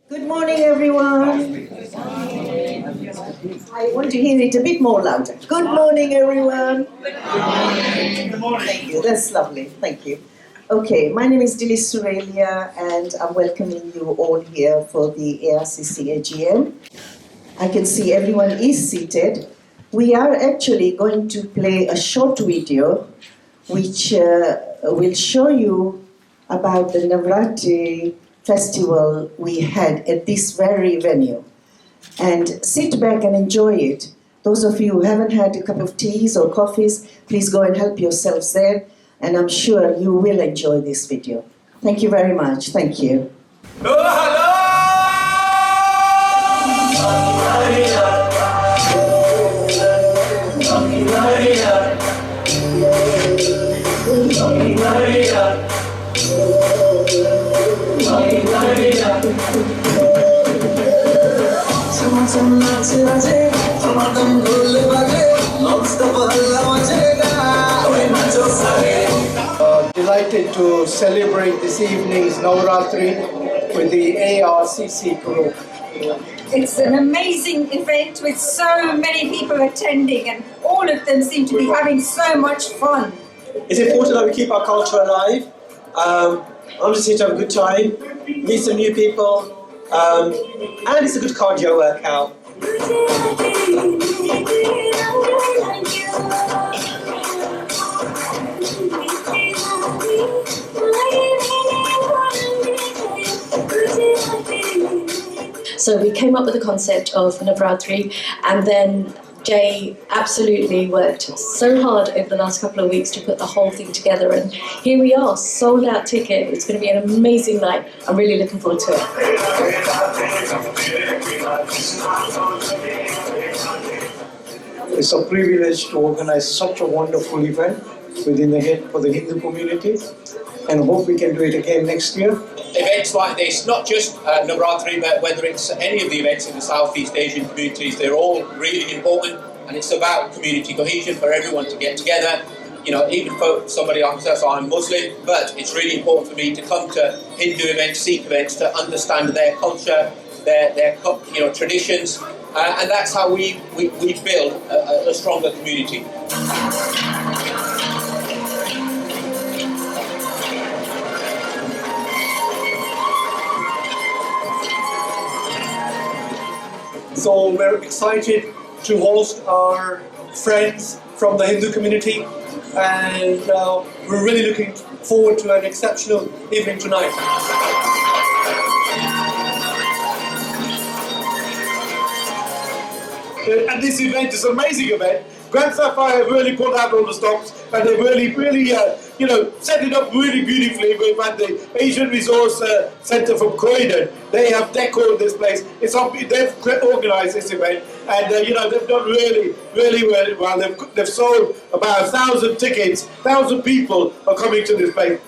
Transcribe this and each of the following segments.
Good morning, everyone. I want to hear it a bit more louder. Good morning, everyone. Good morning. Thank you. That's lovely. Thank you. Okay, my name is Dilly Surelia, and I'm welcoming you all here for the ARCC AGM. I can see everyone is seated. We are actually going to play a short video which will show you about the Navratri festival we had at this very venue. And sit back and enjoy it. Those of you who haven't had a cup of teas or coffees, please go and help yourselves there, and I'm sure you will enjoy this video. Thank you very much. Thank you. Delighted to celebrate this evening's Navratri with the ARCC group. It's an amazing event with so many people attending, and all of them seem to be having so much fun. It's important that we keep our culture alive. I'm just here to have a good time, meet some new people, and it's a good cardio workout. So we came up with the concept of Navratri, and then Jay absolutely worked so hard over the last couple of weeks to put the whole thing together, and here we are, sold out ticket. It's going to be an amazing night. I'm really looking forward to it. It's a privilege to organize such a wonderful event for the Hindu community, and hope we can do it again next year. Events like this, not just Navratri, but whether it's any of the events in the Southeast Asian communities, they're all really important, and it's about community cohesion for everyone to get together. You know, even for somebody like myself, I'm Muslim, but it's really important for me to come to Hindu events, Sikh events, to understand their culture, their traditions, and that's how we build a stronger community. So we're excited to host our friends from the Hindu community, and we're really looking forward to an exceptional evening tonight. And this event is an amazing event. Grand Sapphire have really pulled out all the stops, and they really set it up really beautifully. We've had the Asian Resource Centre from Croydon. They have decorated this place. They've organised this event, and they've done really well. They've sold about 1,000 tickets. 1,000 people are coming to this place.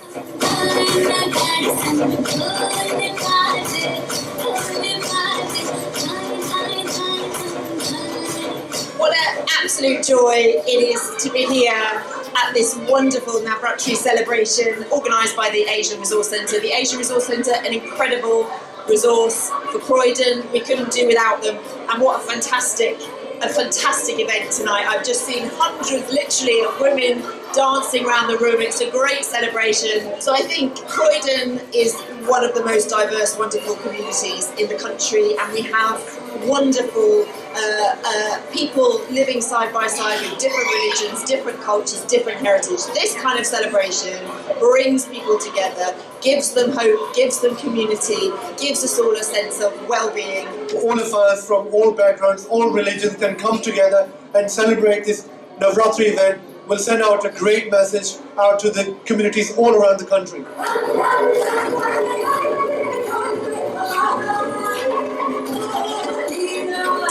What an absolute joy it is to be here at this wonderful Navratri celebration organised by the Asian Resource Centre. The Asian Resource Centre, an incredible resource for Croydon. We couldn't do without them, and what a fantastic event tonight. I've just seen hundreds, literally, of women dancing around the room. It's a great celebration. So I think Croydon is one of the most diverse, wonderful communities in the country, and we have wonderful people living side by side with different religions, different cultures, different heritage. This kind of celebration brings people together, gives them hope, gives them community, gives us all a sense of well-being. All of us from all backgrounds, all religions can come together and celebrate this Navratri event. Will send out a great message out to the communities all around the country.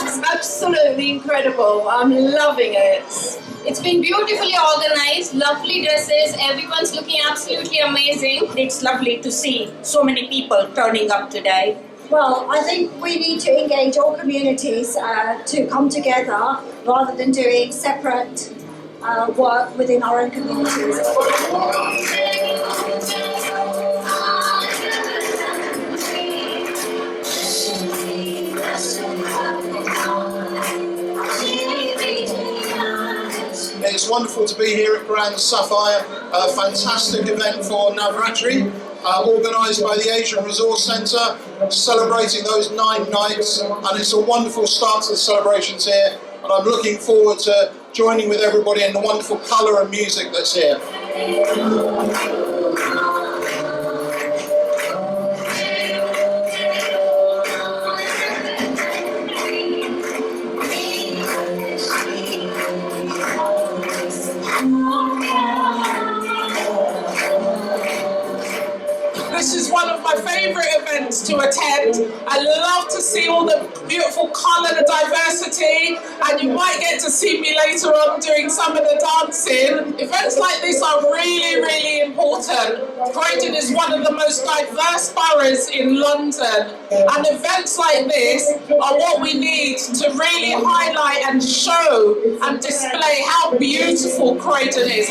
It's absolutely incredible. I'm loving it. It's been beautifully organized, lovely dresses, everyone's looking absolutely amazing. It's lovely to see so many people turning up today. Well, I think we need to engage all communities to come together rather than doing separate work within our own communities. wonderful to be here at Grand Sapphire, a fantastic event for Navratri, organised by the Asian Resource Centre, celebrating those 9 nights, and it's a wonderful start to the celebrations here, and I'm looking forward to joining with everybody in the wonderful colour and music that's here. This is one of my favourite events to attend. I love to see all the beautiful colour, the diversity, and you might get to see me later on doing some of the dancing. Events like this are really, really important. Croydon is one of the most diverse boroughs in London, and events like this are what we need to really highlight and show and display how beautiful Croydon is.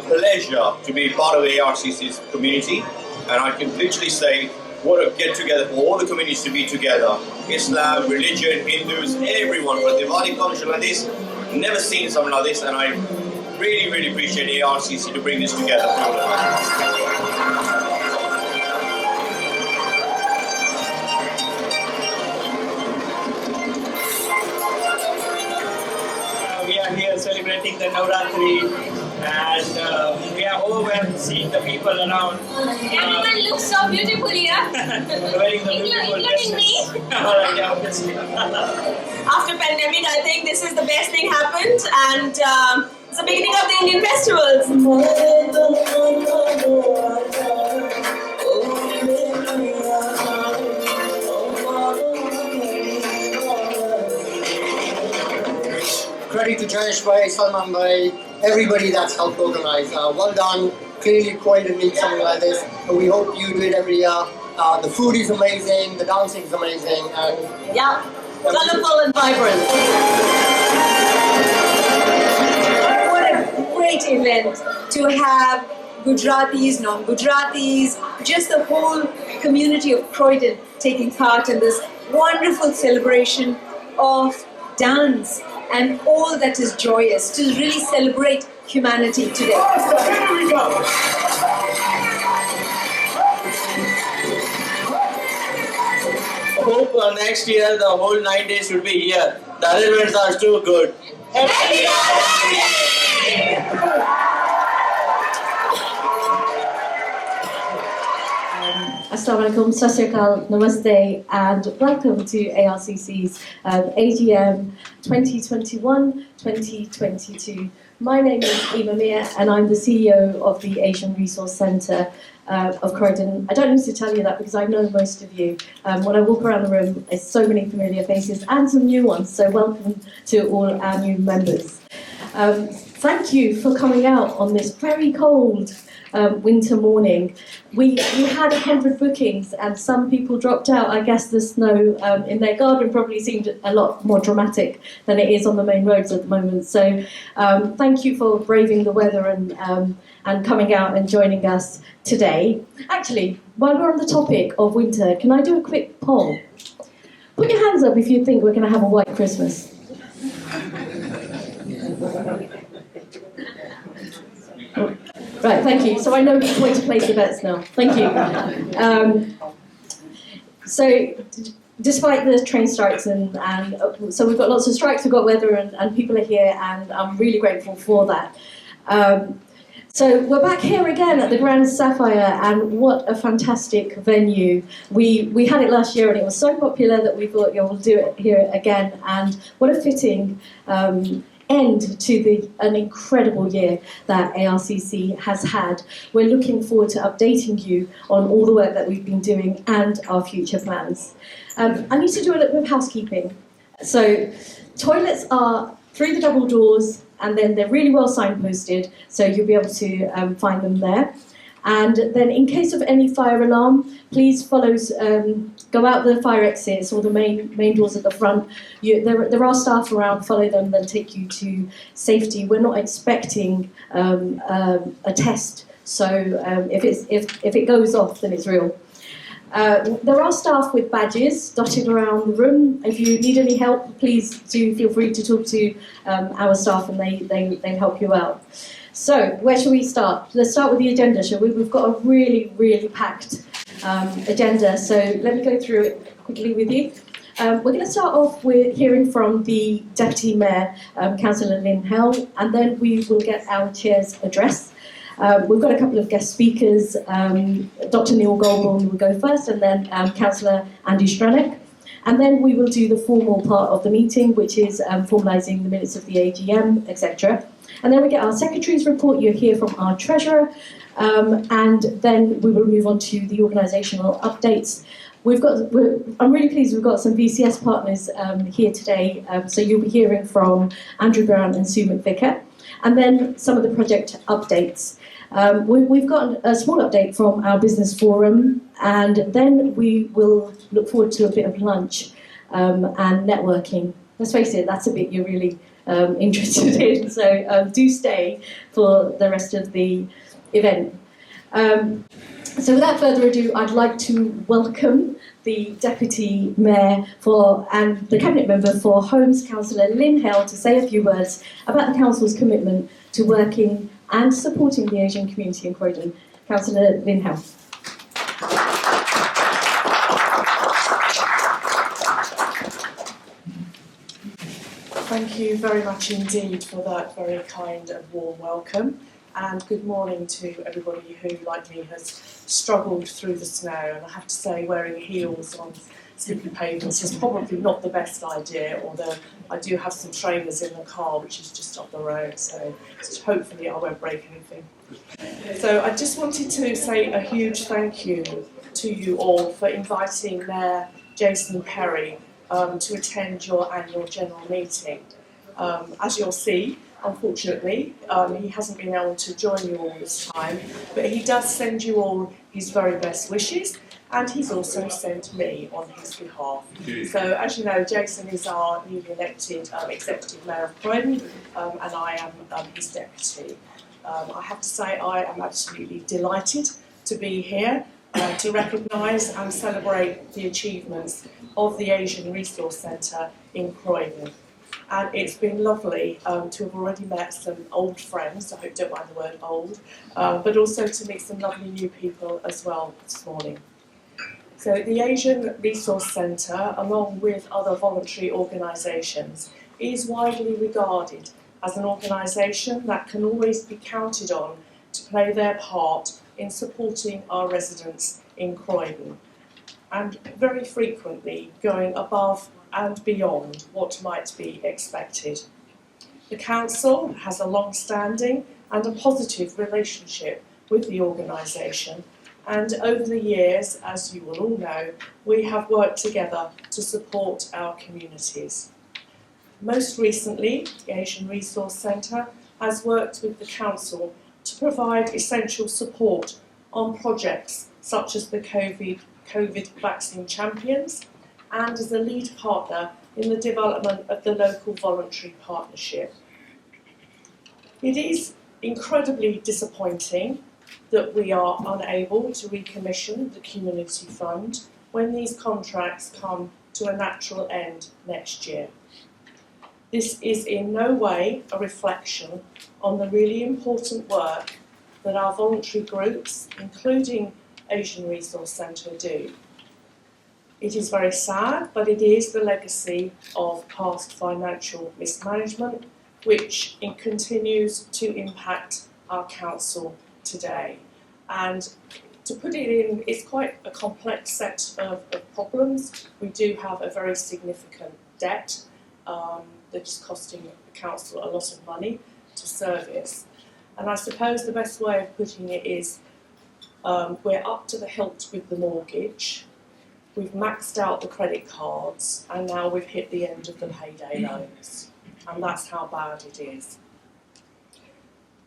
Pleasure to be part of the ARCC's community, and I can literally say what a get together for all the communities to be together. Islam, religion, Hindus, everyone for a Diwali function like this. Never seen something like this, and I really, really appreciate ARCC to bring this together. We are here celebrating the Navratri, and we are overwhelmed seeing the people around. Everyone looks so beautiful here. Wearing the beautiful including me. After pandemic, I think this is the best thing happened, and it's the beginning of the Indian festivals. Credit to Jayesh Bhai, Salman Bhai, everybody that's helped organize. Well done. Clearly Croydon needs something like this. We hope you do it every year. The food is amazing, the dancing is amazing, and yeah, colourful and vibrant. What a great event to have Gujaratis, non-Gujaratis, just the whole community of Croydon taking part in this wonderful celebration of dance and all that is joyous, to really celebrate humanity today. Here we go. I hope next year the whole 9 days should be here. The other events are too good. Assalamu alaikum, Sat Sri Akal, Namaste, and welcome to ARCC's AGM 2021-2022. My name is Miah, and I'm the CEO of the Asian Resource Centre of Croydon. I don't need to tell you that because I know most of you. When I walk around the room, there's so many familiar faces and some new ones, so welcome to all our new members. Thank you for coming out on this very cold winter morning. We had 100 bookings and some people dropped out. I guess the snow in their garden probably seemed a lot more dramatic than it is on the main roads at the moment. So thank you for braving the weather and coming out and joining us today. Actually, while we're on the topic of winter, can I do a quick poll? Put your hands up if you think we're going to have a white Christmas. Right, thank you. So I know which way to place the bets now. Thank you. So despite the train strikes and so we've got lots of strikes, we've got weather and people are here, and I'm really grateful for that. So we're back here again at the Grand Sapphire, and what a fantastic venue. We had it last year and it was so popular that we thought, we'll do it here again, and what a fitting end to an incredible year that ARCC has had. We're looking forward to updating you on all the work that we've been doing and our future plans. I need to do a little bit of housekeeping. So toilets are through the double doors, and then they're really well signposted, so you'll be able to find them there. And then in case of any fire alarm, please follow, go out the fire exits or the main doors at the front. There are staff around, follow them, they'll take you to safety. We're not expecting a test, so if it goes off, then it's real. There are staff with badges dotted around the room. If you need any help, please do feel free to talk to our staff and they'll help you out. So, where shall we start? Let's start with the agenda, shall we? We've got a really, really packed agenda, so let me go through it quickly with you. We're going to start off with hearing from the Deputy Mayor, Councillor Lynne Hale, and then we will get our Chair's address. We've got a couple of guest speakers. Dr. Neil Goldbourne will go first, and then Councillor Andy Stranack. And then we will do the formal part of the meeting, which is formalising the minutes of the AGM, etc. And then we get our Secretary's report. You'll hear from our Treasurer. And then we will move on to the organisational updates. I'm really pleased we've got some VCS partners here today. So you'll be hearing from Andrew Brown and Sue McVicker. And then some of the project updates. We've got a small update from our business forum, and then we will look forward to a bit of lunch and networking. Let's face it, that's a bit you're really interested in, so do stay for the rest of the event. So without further ado, I'd like to welcome the Deputy Mayor and the Cabinet Member for Homes, Councillor Lynne Hale, to say a few words about the Council's commitment to working and supporting the Asian community in Croydon. Councillor Lynne Hale. Thank you very much indeed for that very kind and warm welcome. And good morning to everybody who, like me, has struggled through the snow. And I have to say, wearing heels on slippery pavements is probably not the best idea, although I do have some trainers in the car, which is just up the road, so hopefully I won't break anything. So I just wanted to say a huge thank you to you all for inviting Mayor Jason Perry to attend your annual general meeting. As you'll see, unfortunately, he hasn't been able to join you all this time, but he does send you all his very best wishes, and he's also sent me on his behalf. So, as you know, Jason is our newly elected Executive Mayor of Croydon, and I am his deputy. I have to say I am absolutely delighted to be here to recognise and celebrate the achievements of the Asian Resource Centre in Croydon. And it's been lovely to have already met some old friends, I hope you don't mind the word old, but also to meet some lovely new people as well this morning. So the Asian Resource Centre, along with other voluntary organisations, is widely regarded as an organisation that can always be counted on to play their part in supporting our residents in Croydon, and very frequently going above and beyond what might be expected. The Council has a long-standing and a positive relationship with the organisation, and over the years, as you will all know, we have worked together to support our communities. Most recently, the Asian Resource Centre has worked with the Council to provide essential support on projects such as the COVID Vaccine Champions, and as a lead partner in the development of the local voluntary partnership. It is incredibly disappointing that we are unable to recommission the Community Fund when these contracts come to a natural end next year. This is in no way a reflection on the really important work that our voluntary groups, including Asian Resource Centre, do. It is very sad, but it is the legacy of past financial mismanagement, which continues to impact our council today. And to put it in, it's quite a complex set of problems. We do have a very significant debt that is costing the council a lot of money to service. And I suppose the best way of putting it is we're up to the hilt with the mortgage. We've maxed out the credit cards, and now we've hit the end of the payday loans. And that's how bad it is.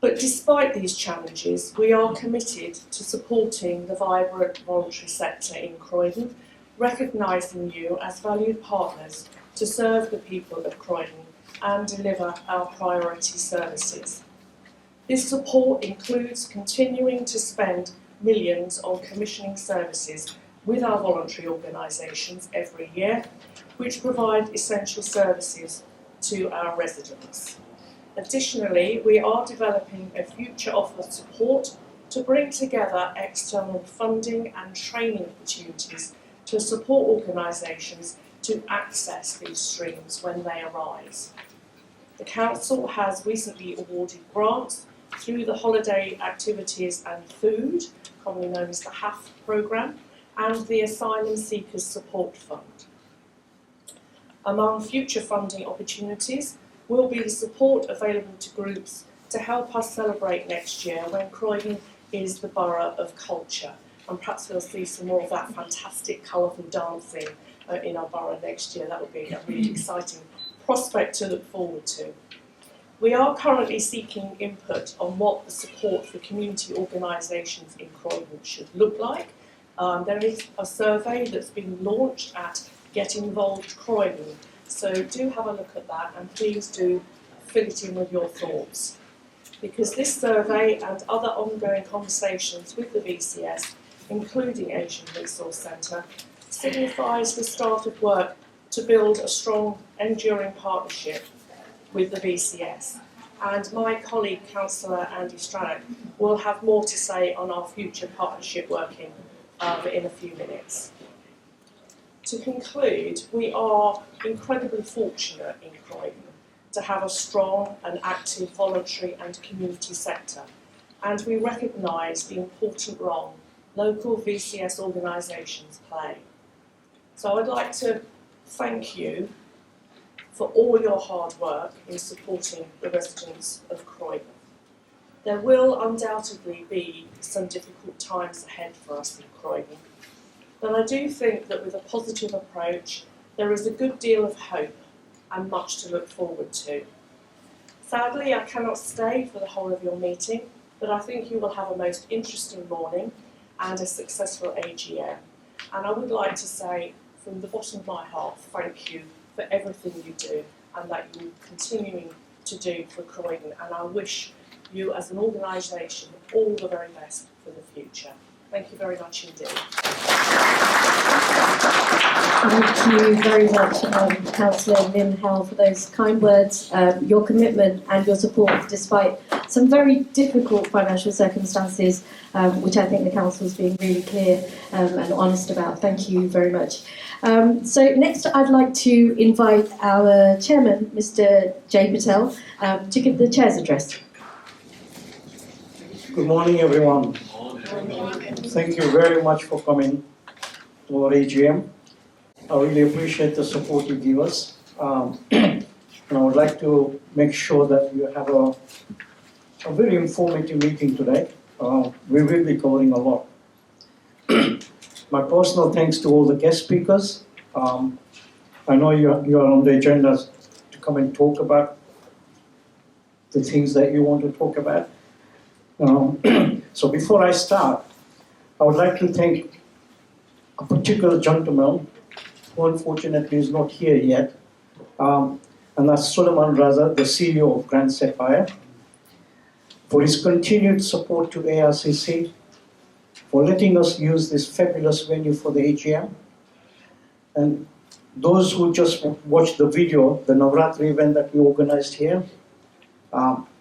But despite these challenges, we are committed to supporting the vibrant voluntary sector in Croydon, recognising you as valued partners to serve the people of Croydon and deliver our priority services. This support includes continuing to spend millions on commissioning services with our voluntary organisations every year, which provide essential services to our residents. Additionally, we are developing a future offer support to bring together external funding and training opportunities to support organisations to access these streams when they arise. The Council has recently awarded grants through the Holiday Activities and Food, commonly known as the HAF programme, and the Asylum Seekers Support Fund. Among future funding opportunities will be the support available to groups to help us celebrate next year when Croydon is the borough of culture, and perhaps we'll see some more of that fantastic colourful dancing in our borough next year. That would be a really exciting prospect to look forward to. We are currently seeking input on what the support for community organisations in Croydon should look like. There is a survey that's been launched at Get Involved Croydon, so do have a look at that and please do fill it in with your thoughts. Because this survey and other ongoing conversations with the VCS, including Asian Resource Centre, signifies the start of work to build a strong, enduring partnership with the VCS. And my colleague, Councillor Andy Stranack, will have more to say on our future partnership working in a few minutes. To conclude, we are incredibly fortunate in Croydon to have a strong and active voluntary and community sector, and we recognise the important role local VCS organisations play. So I'd like to thank you for all your hard work in supporting the residents of Croydon. There will undoubtedly be some difficult times ahead for us in Croydon, but I do think that with a positive approach, there is a good deal of hope and much to look forward to. Sadly, I cannot stay for the whole of your meeting, but I think you will have a most interesting morning and a successful AGM. And I would like to say, from the bottom of my heart, thank you for everything you do and that you're continuing to do for Croydon. And I wish you as an organisation all the very best for the future. Thank you very much indeed. Thank you very much, Councillor Lynne, Hale, for those kind words, your commitment and your support despite some very difficult financial circumstances, which I think the Council is being really clear and honest about. Thank you very much. So next I'd like to invite our Chairman, Mr. J. Patel, to give the Chair's address. Good morning, everyone. Thank you very much for coming to our AGM. I really appreciate the support you give us. And I would like to make sure that you have a very informative meeting today. We will be covering a lot. My personal thanks to all the guest speakers. I know you are on the agenda to come and talk about the things that you want to talk about. So before I start, I would like to thank a particular gentleman who unfortunately is not here yet, and that's Suleiman Raza, the CEO of Grand Sapphire, for his continued support to ARCC, for letting us use this fabulous venue for the AGM. And those who just watched the video, the Navratri event that we organized here,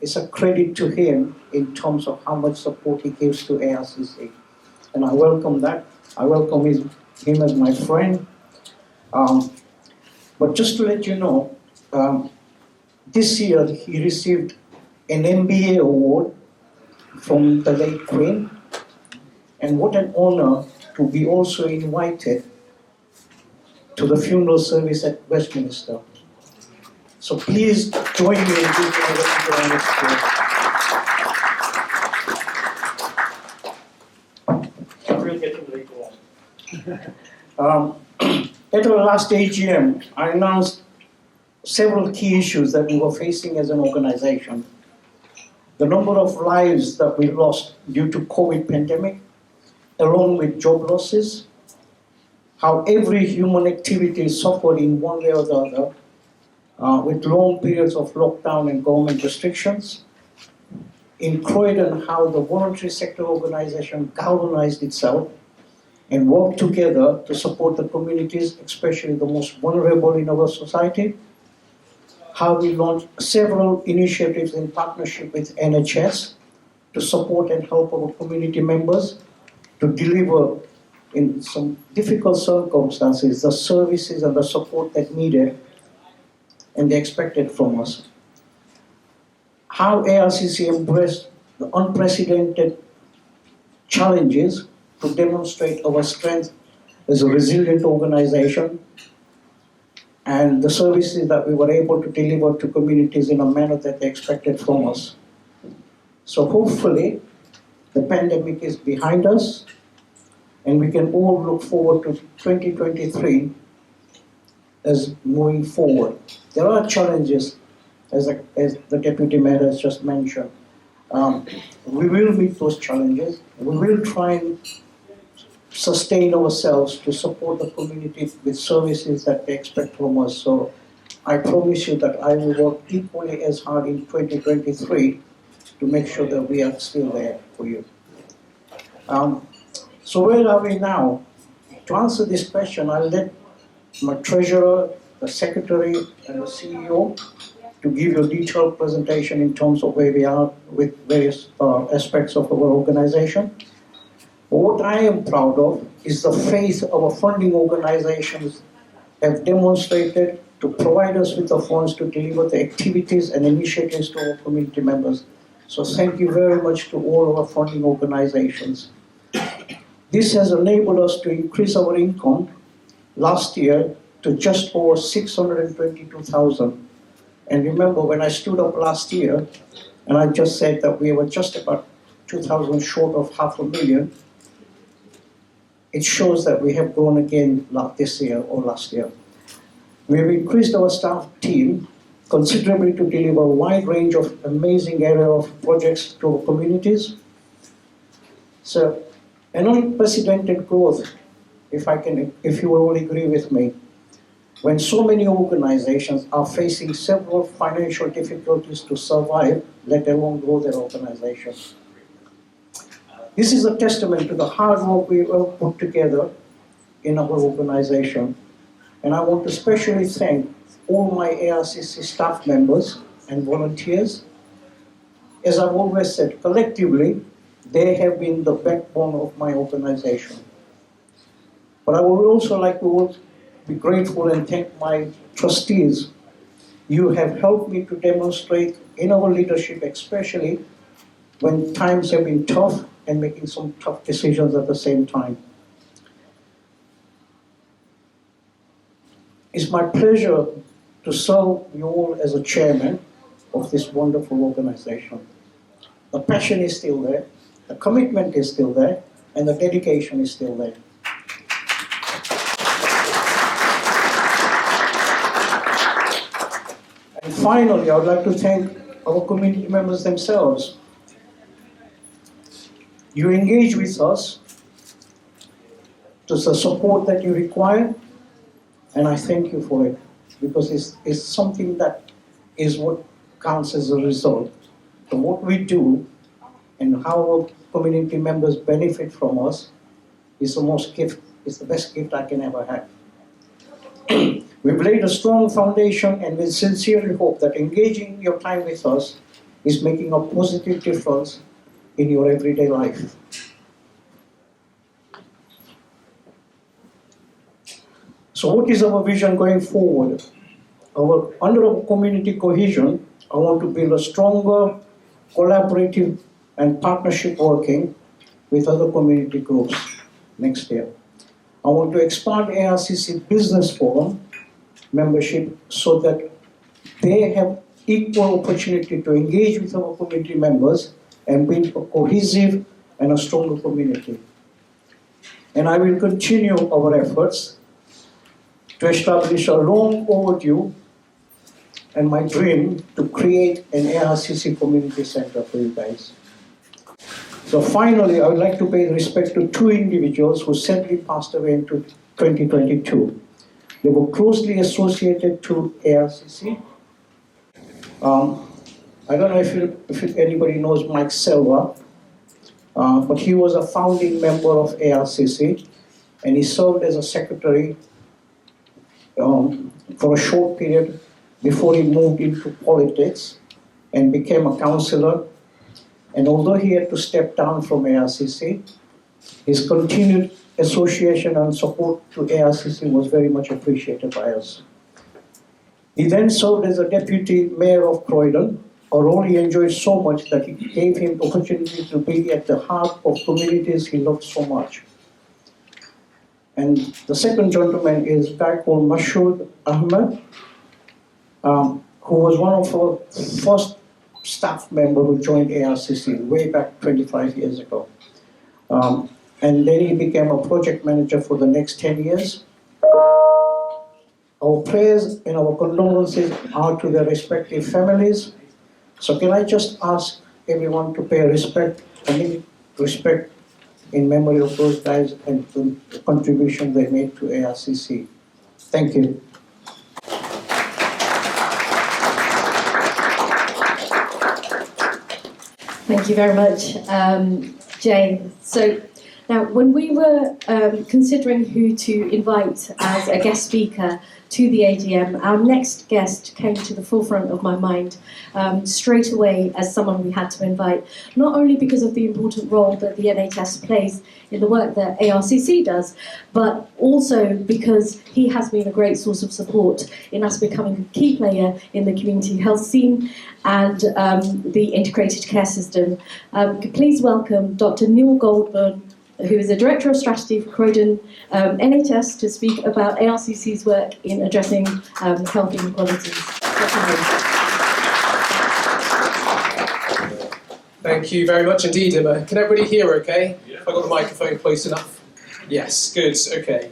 it's a credit to him in terms of how much support he gives to ARCC. And I welcome that. I welcome him as my friend. But just to let you know, this year he received an MBA award from the late Queen. And what an honor to be also invited to the funeral service at Westminster. So please join me in giving a round of applause. We'll get him later on. At our last AGM, I announced several key issues that we were facing as an organization. The number of lives that we lost due to COVID pandemic, along with job losses, how every human activity suffered in one way or the other, with long periods of lockdown and government restrictions. In Croydon, how the voluntary sector organization galvanized itself and work together to support the communities, especially the most vulnerable in our society. How we launched several initiatives in partnership with NHS to support and help our community members to deliver in some difficult circumstances the services and the support that needed and they expected from us. How ARCC embraced the unprecedented challenges to demonstrate our strength as a resilient organization and the services that we were able to deliver to communities in a manner that they expected from us. So hopefully the pandemic is behind us and we can all look forward to 2023 as moving forward. There are challenges, as the Deputy Mayor has just mentioned. We will meet those challenges. We will try and sustain ourselves to support the community with services that they expect from us. So I promise you that I will work equally as hard in 2023 to make sure that we are still there for you. So where are we now? To answer this question, I'll let my treasurer, the secretary, and the CEO to give you a detailed presentation in terms of where we are with various aspects of our organization. But what I am proud of is the faith our funding organizations have demonstrated to provide us with the funds to deliver the activities and initiatives to our community members. So thank you very much to all our funding organizations. This has enabled us to increase our income last year to just over 622,000. And remember, when I stood up last year, and I just said that we were just about 2,000 short of 500,000, it shows that we have grown again this year or last year. We have increased our staff team considerably to deliver a wide range of amazing area of projects to our communities. So, an unprecedented growth, if you will all agree with me, when so many organizations are facing several financial difficulties to survive, let alone grow their organization. This is a testament to the hard work we have put together in our organization. And I want to especially thank all my ARCC staff members and volunteers. As I've always said, collectively, they have been the backbone of my organization. But I would also like to be grateful and thank my trustees. You have helped me to demonstrate in our leadership, especially when times have been tough and making some tough decisions at the same time. It's my pleasure to serve you all as a chairman of this wonderful organization. The passion is still there, the commitment is still there, and the dedication is still there. And finally, I would like to thank our community members themselves. You engage with us to the support that you require, and I thank you for it, because it's something that is what counts as a result. So what we do and how our community members benefit from us is the best gift I can ever have. We've laid a strong foundation, and we sincerely hope that engaging your time with us is making a positive difference in your everyday life. So what is our vision going forward? Under our community cohesion, I want to build a stronger, collaborative and partnership working with other community groups next year. I want to expand ARCC Business Forum membership so that they have equal opportunity to engage with our community members and build a cohesive and a stronger community. And I will continue our efforts to establish a long overdue and my dream to create an ARCC community center for you guys. So finally, I would like to pay respect to two individuals who sadly passed away in 2022. They were closely associated to ARCC. I don't know if anybody knows Mike Cllr, but he was a founding member of ARCC. and he served as a secretary for a short period before he moved into politics and became a councillor. And although he had to step down from ARCC, his continued association and support to ARCC was very much appreciated by us. He then served as a deputy mayor of Croydon, a role he enjoyed so much that it gave him the opportunity to be at the heart of communities he loved so much. And the second gentleman is a guy called Mashood Ahmed, who was one of our first staff members who joined ARCC way back 25 years ago. And then he became a project manager for the next 10 years. Our prayers and our condolences are to their respective families. So can I just ask everyone to pay respect in memory of those guys and the contribution they made to ARCC. Thank you. Thank you very much, Jane. So now, when we were considering who to invite as a guest speaker to the AGM, our next guest came to the forefront of my mind straight away as someone we had to invite, not only because of the important role that the NHS plays in the work that ARCC does, but also because he has been a great source of support in us becoming a key player in the community health scene and the integrated care system. Please welcome Dr. Neil Goldbourne, who is the Director of Strategy for Croydon NHS, to speak about ARCC's work in addressing health inequalities. Thank you very much indeed, Emma. Can everybody hear okay? Yeah. Have I got the microphone close enough? Yes, good, okay.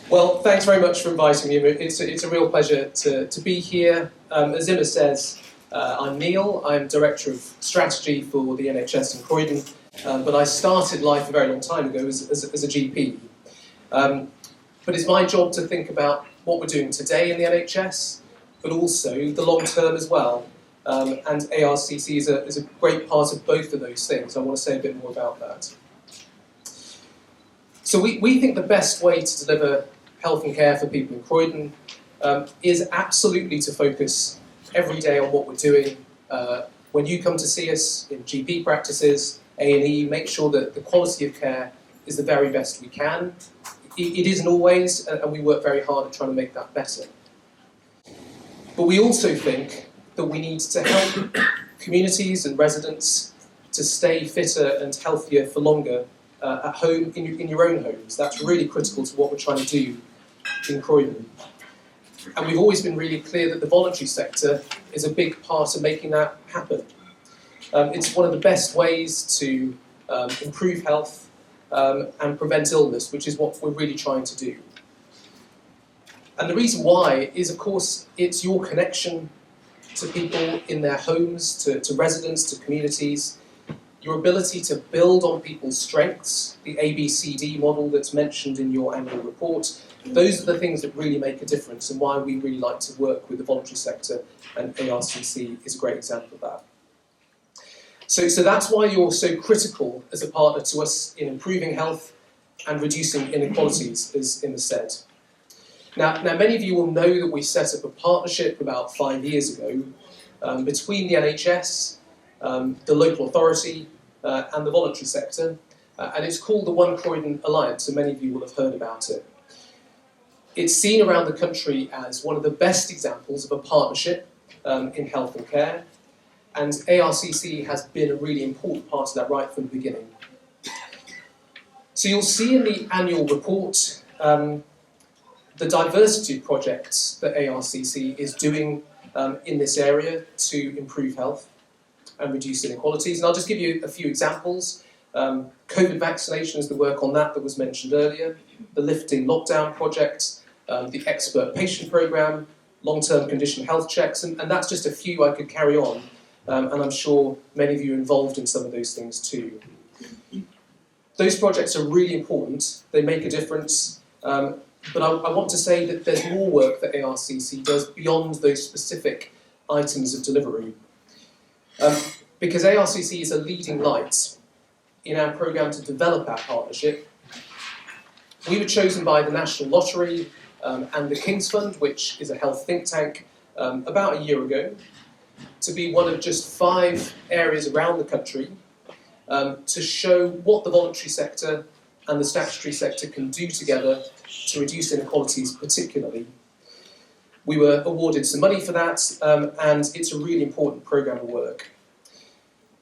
Well, thanks very much for inviting me. It's a real pleasure to be here. As Emma says, I'm Neil. I'm Director of Strategy for the NHS in Croydon. But I started life a very long time ago as a GP. But it's my job to think about what we're doing today in the NHS, but also the long term as well. And ARCC is a great part of both of those things. I want to say a bit more about that. So we think the best way to deliver health and care for people in Croydon is absolutely to focus every day on what we're doing. When you come to see us in GP practices, A&E, make sure that the quality of care is the very best we can. It isn't always, and we work very hard at trying to make that better. But we also think that we need to help communities and residents to stay fitter and healthier for longer at home, in your own homes. That's really critical to what we're trying to do in Croydon. And we've always been really clear that the voluntary sector is a big part of making that happen. It's one of the best ways to improve health and prevent illness, which is what we're really trying to do. And the reason why is, of course, it's your connection to people in their homes, to residents, to communities, your ability to build on people's strengths, the ABCD model that's mentioned in your annual report. Those are the things that really make a difference and why we really like to work with the voluntary sector, and ARCC is a great example of that. So that's why you're so critical as a partner to us in improving health and reducing inequalities, as Emma said. Now, many of you will know that we set up a partnership about 5 years ago between the NHS, the local authority and the voluntary sector, and it's called the One Croydon Alliance, and many of you will have heard about it. It's seen around the country as one of the best examples of a partnership in health and care, and ARCC has been a really important part of that right from the beginning. So you'll see in the annual report the diversity of projects that ARCC is doing in this area to improve health and reduce inequalities. And I'll just give you a few examples. COVID vaccination is the work on that was mentioned earlier, the lifting lockdown project, the expert patient programme, long-term condition health checks, and that's just a few I could carry on. And I'm sure many of you are involved in some of those things too. Those projects are really important, they make a difference, but I want to say that there's more work that ARCC does beyond those specific items of delivery. Because ARCC is a leading light in our programme to develop our partnership, We were chosen by the National Lottery and the King's Fund, which is a health think tank, about a year ago, to be one of just 5 areas around the country to show what the voluntary sector and the statutory sector can do together to reduce inequalities particularly. We were awarded some money for that, and it's a really important programme of work.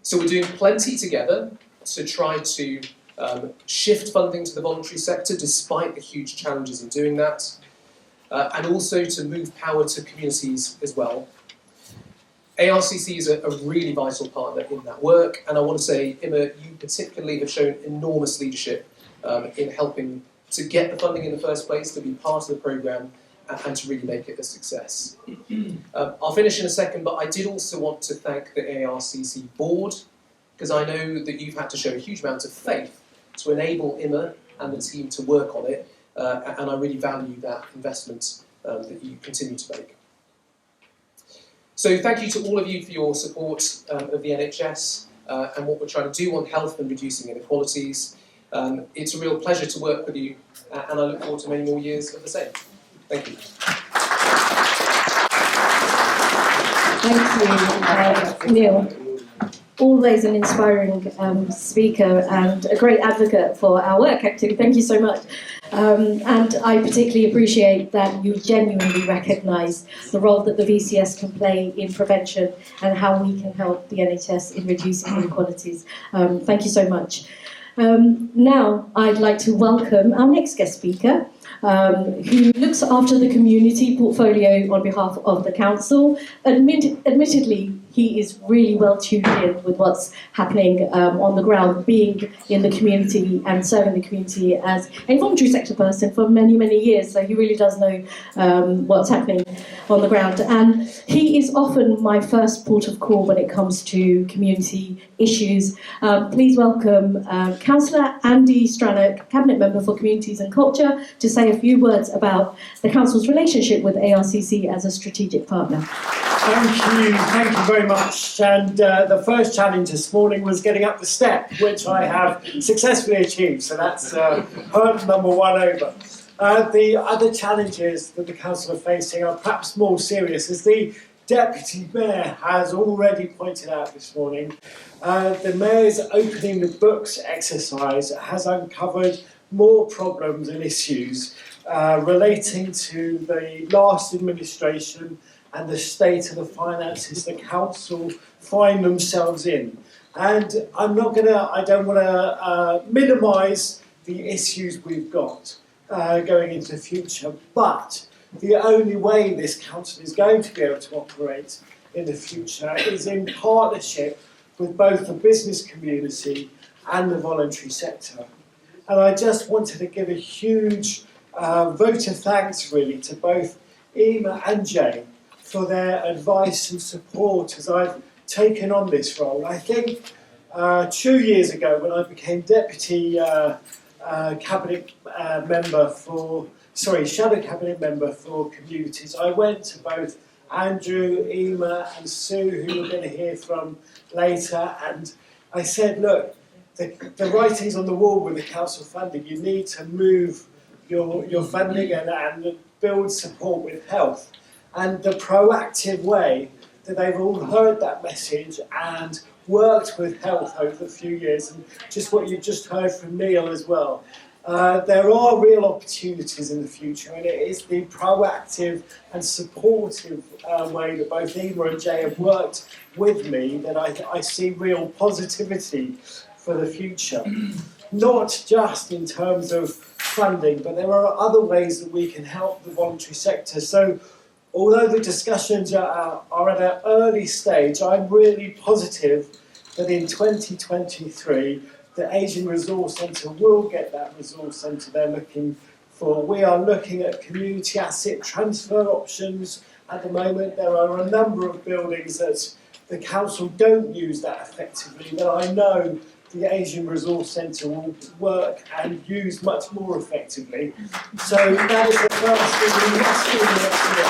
So we're doing plenty together to try to shift funding to the voluntary sector, despite the huge challenges in doing that, and also to move power to communities as well. ARCC is a really vital partner in that work, and I want to say, Imma, you particularly have shown enormous leadership in helping to get the funding in the first place, to be part of the programme, and to really make it a success. I'll finish in a second, but I did also want to thank the ARCC board, because I know that you've had to show a huge amount of faith to enable Imma and the team to work on it, and I really value that investment that you continue to make. So thank you to all of you for your support of the NHS and what we're trying to do on health and reducing inequalities. It's a real pleasure to work with you, and I look forward to many more years of the same. Thank you. Thank you, Neil. Always an inspiring speaker and a great advocate for our work, actually. Thank you so much. And I particularly appreciate that you genuinely recognise the role that the VCS can play in prevention and how we can help the NHS in reducing inequalities. Thank you so much. Now, I'd like to welcome our next guest speaker, who looks after the community portfolio on behalf of the council. Admittedly, he is really well tuned in with what's happening on the ground, being in the community and serving the community as a voluntary sector person for many, many years. So he really does know what's happening on the ground. And he is often my first port of call when it comes to community issues. Please welcome Councillor Andy Stranack, Cabinet Member for Communities and Culture, to say a few words about the Council's relationship with ARCC as a strategic partner. Thank you very much. And the first challenge this morning was getting up the step, which I have successfully achieved. So that's hurdle number 1 over. The other challenges that the council are facing are perhaps more serious, as the Deputy Mayor has already pointed out this morning. The Mayor's opening the books exercise has uncovered more problems and issues relating to the last administration and the state of the finances the council find themselves in. And I don't want to minimise the issues we've got going into the future, but the only way this council is going to be able to operate in the future is in partnership with both the business community and the voluntary sector. And I just wanted to give a huge vote of thanks really to both Emma and Jay for their advice and support as I've taken on this role. I think 2 years ago, when I became Deputy Cabinet Member Shadow Cabinet Member for Communities, I went to both Andrew, Emma and Sue, who we're going to hear from later, and I said, look, the writing's on the wall with the council funding. You need to move your funding and build support with health. And the proactive way that they've all heard that message and worked with health over the few years, and just what you just heard from Neil as well. There are real opportunities in the future, and it is the proactive and supportive way that both Emma and Jay have worked with me that I see real positivity for the future. Not just in terms of funding, but there are other ways that we can help the voluntary sector. So although the discussions are at an early stage, I'm really positive that in 2023, the Asian Resource Centre will get that resource centre they're looking for. We are looking at community asset transfer options at the moment. There are a number of buildings that the council don't use that effectively, that I know the Asian Resource Centre will work and use much more effectively. So that is the first thing we must do next year.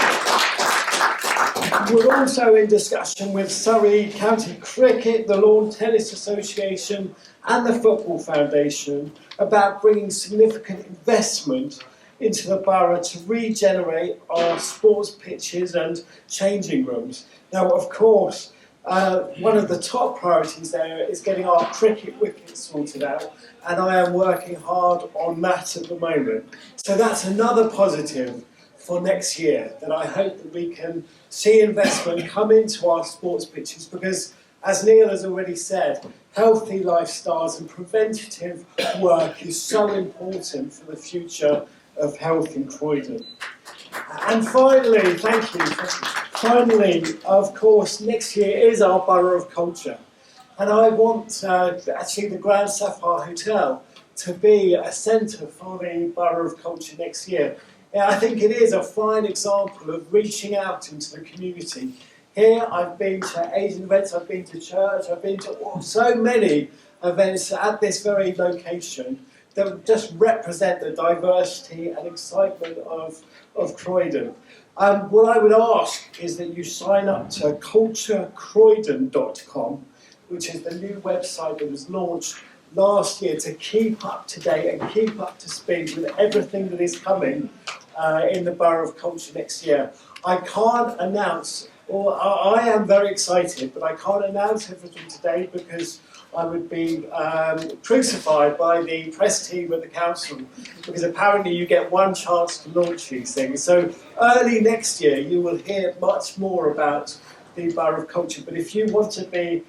We're also in discussion with Surrey County Cricket, the Lawn Tennis Association and the Football Foundation about bringing significant investment into the borough to regenerate our sports pitches and changing rooms. Now, of course, one of the top priorities there is getting our cricket wickets sorted out, and I am working hard on that at the moment. So that's another positive for next year, that I hope that we can see investment come into our sports pitches, because, as Neil has already said, healthy lifestyles and preventative work is so important for the future of health in Croydon. And finally, thank you. Finally, of course, next year is our Borough of Culture. And I want actually the Grand Sapphire Hotel to be a centre for the Borough of Culture next year. Yeah, I think it is a fine example of reaching out into the community. Here I've been to Asian events, I've been to church, I've been to so many events at this very location that just represent the diversity and excitement of Croydon. What I would ask is that you sign up to culturecroydon.com, which is the new website that was launched last year to keep up to date and keep up to speed with everything that is coming in the Borough of Culture next year. I can't announce, or I am very excited, but I can't announce everything today because I would be crucified by the press team at the council, because apparently you get one chance to launch these things. So early next year you will hear much more about the Borough of Culture. But if you want to be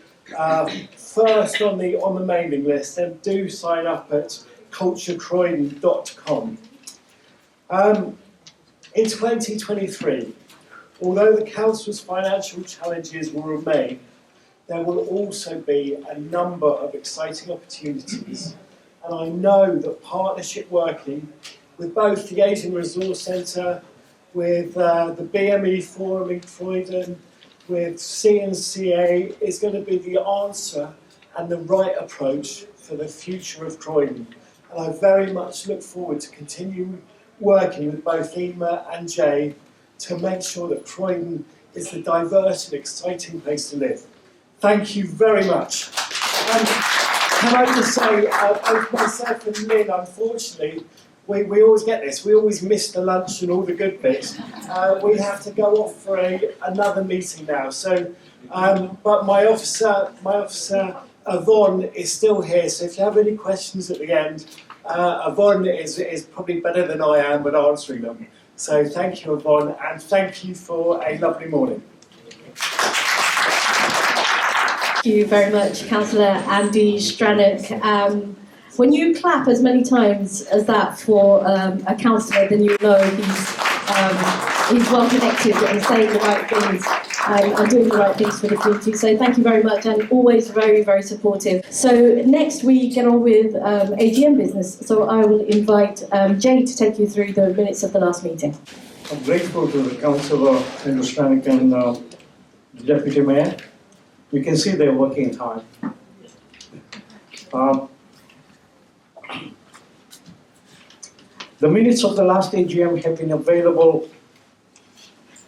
first on the mailing list, then do sign up at culturecroydon.com. In 2023, although the council's financial challenges will remain, there will also be a number of exciting opportunities. And I know that partnership working with both the Asian Resource Centre, with the BME Forum in Croydon, with CNCA is going to be the answer and the right approach for the future of Croydon. And I very much look forward to continue working with both Emma and Jay to make sure that Croydon is the diverse and exciting place to live. Thank you very much. And can I just say, both myself and Lynne, unfortunately, we always get this. We always miss the lunch and all the good bits. We have to go off for another meeting now. So, but my officer, Yvonne, is still here. So if you have any questions at the end, Yvonne is probably better than I am at answering them. So thank you, Yvonne, and thank you for a lovely morning. Thank you very much, Councillor Andy Stranack. When you clap as many times as that for a councillor, then you know he's well connected and saying the right things and doing the right things for the community. So thank you very much, and always very, very supportive. So next we get on with AGM business. So I will invite Jay to take you through the minutes of the last meeting. I'm grateful to the Councillor Stranack and the Deputy Mayor. You can see they're working hard. The minutes of the last AGM have been available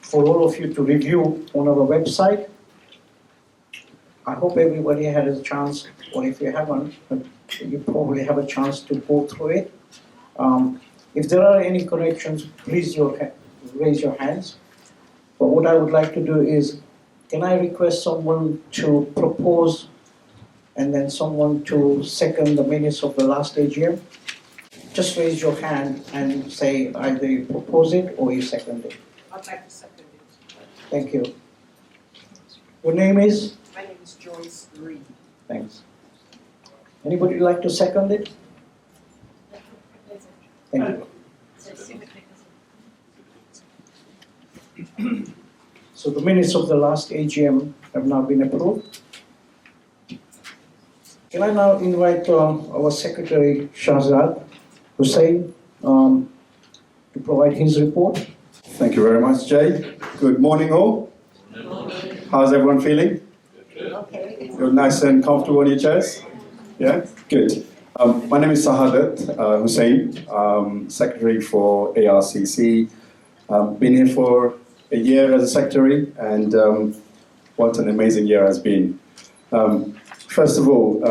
for all of you to review on our website. I hope everybody had a chance, or if you haven't, you probably have a chance to go through it. If there are any corrections, please raise your hands. But what I would like to do is, can I request someone to propose and then someone to second the minutes of the last AGM? Just raise your hand and say either you propose it or you second it. I'd like to second it. Thank you. Your name is? My name is Joyce Reed. Thanks. Anybody like to second it? Thank you. So the minutes of the last AGM have now been approved. Can I now invite our Secretary Sahadat, Hossain, to provide his report? Thank you very much, Jay. Good morning, all. Good morning. How's everyone feeling? Okay. You're nice and comfortable in your chairs? Yeah? Good. My name is Sahadat Hossain, Secretary for ARCC. Been here for a year as a secretary, and what an amazing year has been. First of all,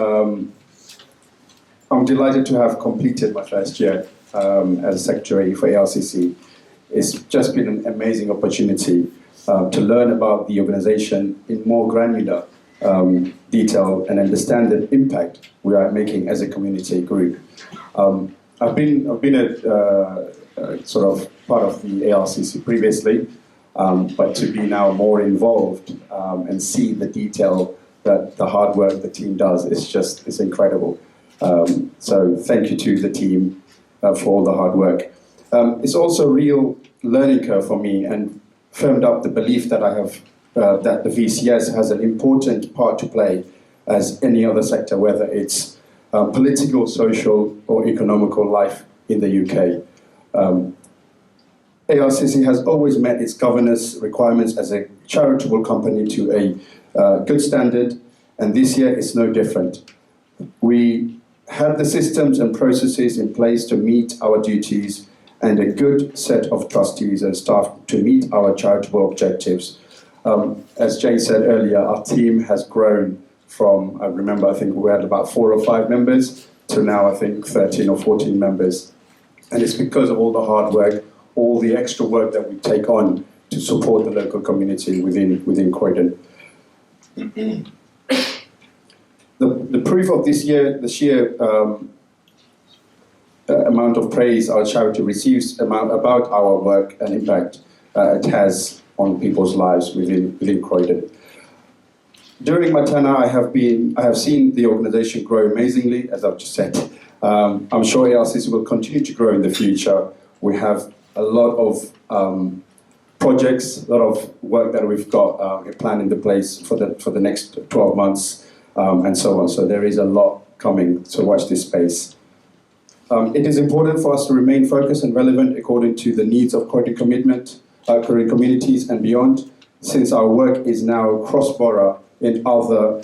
I'm delighted to have completed my first year as a secretary for ARCC. It's just been an amazing opportunity to learn about the organisation in more granular detail and understand the impact we are making as a community group. I've been a sort of part of the ARCC previously, but to be now more involved and see the detail that the hard work the team does it's incredible. So thank you to the team for all the hard work. It's also a real learning curve for me and firmed up the belief that I have that the VCS has an important part to play as any other sector, whether it's political, social or economical life in the UK. ARCC has always met its governance requirements as a charitable company to a good standard, and this year is no different. We have the systems and processes in place to meet our duties and a good set of trustees and staff to meet our charitable objectives. As Jay said earlier, our team has grown from, I think we had about 4 or 5 members to now I think 13 or 14 members. And it's because of all the hard work, all the extra work that we take on to support the local community within Croydon. The proof of this year amount of praise our charity receives about our work and impact it has on people's lives within Croydon. During my tenure, I have seen the organisation grow amazingly, as I've just said. I'm sure ARCC will continue to grow in the future. We have a lot of projects, a lot of work that we've got planned into place for the next 12 months and so on. So there is a lot coming, so watch this space. It is important for us to remain focused and relevant according to the needs of Croydon communities and beyond, since our work is now cross-borough in other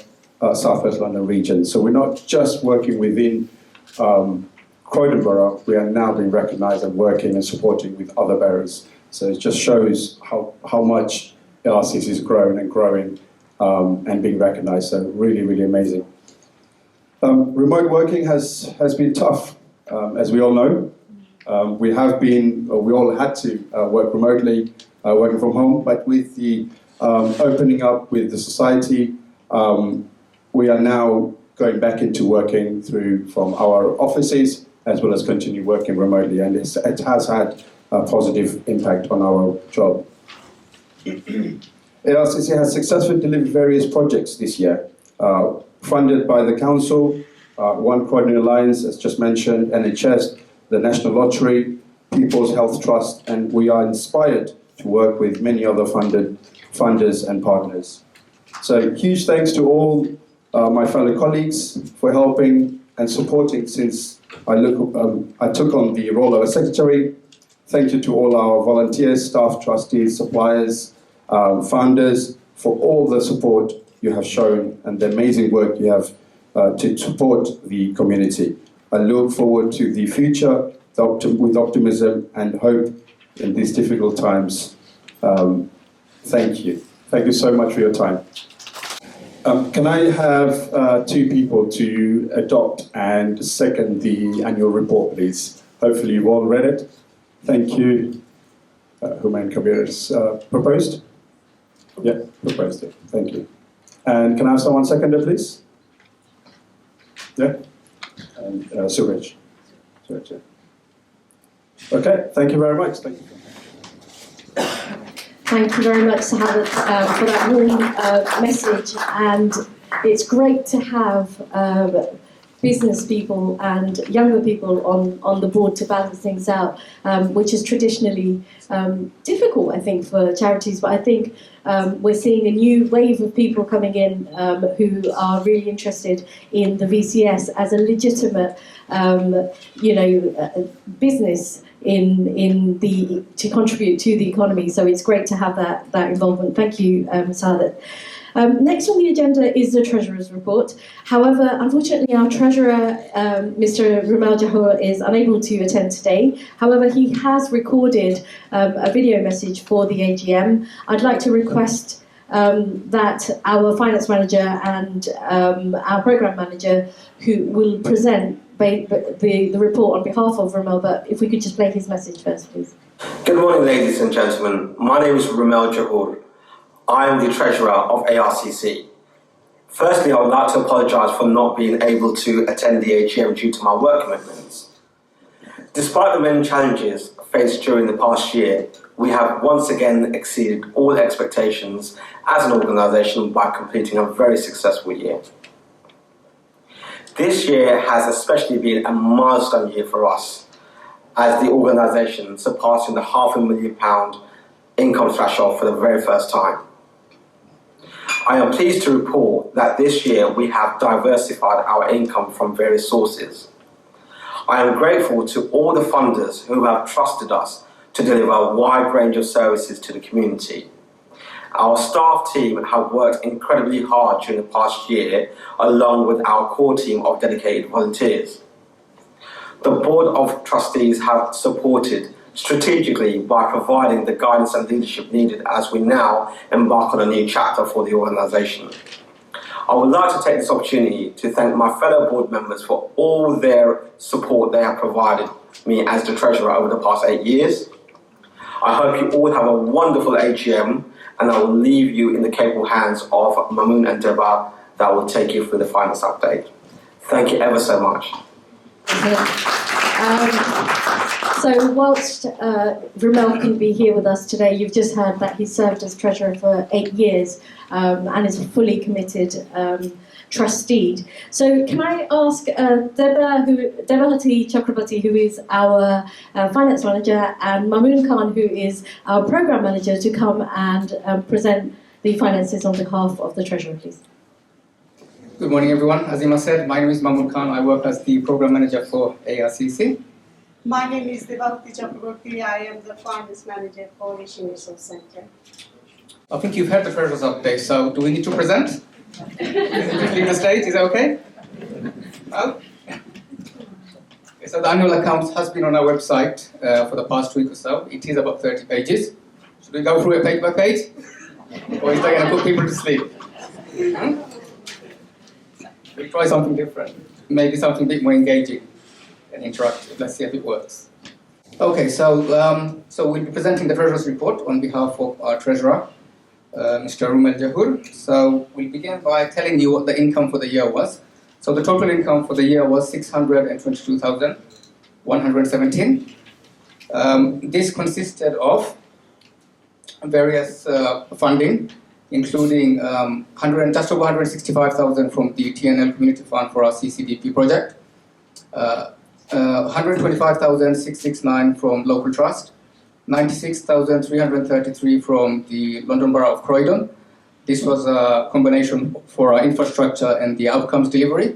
South West London regions. So we're not just working within Croydon Borough, we are now being recognised and working and supporting with other boroughs. So it just shows how much ARCC is growing and growing and being recognised. So really, really amazing. Remote working has been tough, as we all know. We all had to work remotely, working from home, but with the opening up with the society, we are now going back into working from our offices, as well as continue working remotely, and it has had a positive impact on our job. ARCC has successfully delivered various projects this year, funded by the council, One Croydon Alliance, as just mentioned, NHS, the National Lottery, People's Health Trust, and we are inspired to work with many other funders and partners. So huge thanks to all my fellow colleagues for helping and supporting since I took on the role of a secretary. Thank you to all our volunteers, staff, trustees, suppliers, founders, for all the support you have shown and the amazing work you have to support the community. I look forward to the future with optimism and hope in these difficult times. Thank you. Thank you so much for your time. Can I have 2 people to adopt and second the annual report, please? Hopefully you've all read it. Thank you. Humayun Kabir has proposed? Yeah, proposed it. Thank you. And can I have someone second it, please? Yeah? And Suraj. Suraj, yeah. Okay, thank you very much. Thank you. Thank you very much, Sahadat, for that warm message. And it's great to have business people and younger people on the board to balance things out, which is traditionally difficult, I think, for charities. But I think we're seeing a new wave of people coming in who are really interested in the VCS as a legitimate, business to contribute to the economy. So it's great to have that involvement. Thank you, Sahadat. Next on the agenda is the Treasurer's report. However, unfortunately, our Treasurer, Mr. Rumel Jahur, is unable to attend today. However, he has recorded a video message for the AGM. I'd like to request that our Finance Manager and our Programme Manager, who will present the report on behalf of Rumel, but if we could just play his message first, please. Good morning, ladies and gentlemen. My name is Rumel Jahur. I am the Treasurer of ARCC. Firstly, I would like to apologise for not being able to attend the AGM due to my work commitments. Despite the many challenges faced during the past year, we have once again exceeded all expectations as an organisation by completing a very successful year. This year has especially been a milestone year for us as the organisation surpassing the £500,000 income threshold for the very first time. I am pleased to report that this year we have diversified our income from various sources. I am grateful to all the funders who have trusted us to deliver a wide range of services to the community. Our staff team have worked incredibly hard during the past year, along with our core team of dedicated volunteers. The Board of Trustees have supported strategically by providing the guidance and leadership needed as we now embark on a new chapter for the organisation. I would like to take this opportunity to thank my fellow board members for all their support they have provided me as the Treasurer over the past 8 years. I hope you all have a wonderful AGM, and I will leave you in the capable hands of Mamun and Deba that will take you through the finance update. Thank you ever so much. So whilst Rumel couldn't be here with us today, you've just heard that he served as Treasurer for 8 years and is a fully committed trustee. So can I ask Debahuti Chakraborty, who is our Finance Manager, and Mamun Khan, who is our Programme Manager, to come and present the finances on behalf of the Treasurer, please. Good morning, everyone. As Ima said, my name is Mamun Khan. I work as the Programme Manager for ARCC. My name is Debahuti Chakraborty. I am the Finance Manager for Asian Resource Centre. I think you've heard the Treasurer's update, so do we need to present? Leave the stage, is that okay? No? Okay, so the annual accounts has been on our website for the past week or so. It is about 30 pages. Should we go through it page by page? Or is that going to put people to sleep? We'll try something different. Maybe something a bit more engaging and interactive. Let's see if it works. Okay, so we'll be presenting the Treasurer's report on behalf of our Treasurer, Mr. Rumel Jahur. So we'll begin by telling you what the income for the year was. So the total income for the year was 622,117. This consisted of various funding, including just over 165,000 from the TNL Community Fund for our CCDP project, 125,669 from local trust, 96,333 from the London Borough of Croydon. This was a combination for our infrastructure and the outcomes delivery.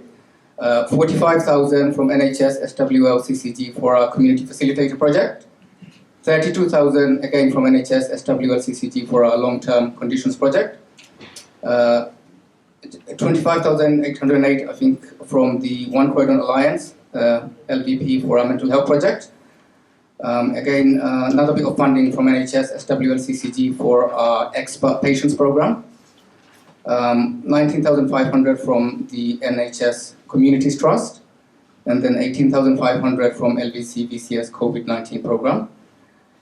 45,000 from NHS SWL CCG for our community facilitator project. 32,000 again from NHS SWL CCG for our long-term conditions project. 25,808 I think from the One Croydon Alliance LVP for our mental health project. Again, another bit of funding from NHS SWL CCG for our expert patients program. 19,500 from the NHS Communities Trust, and then 18,500 from LVC VCS COVID-19 program.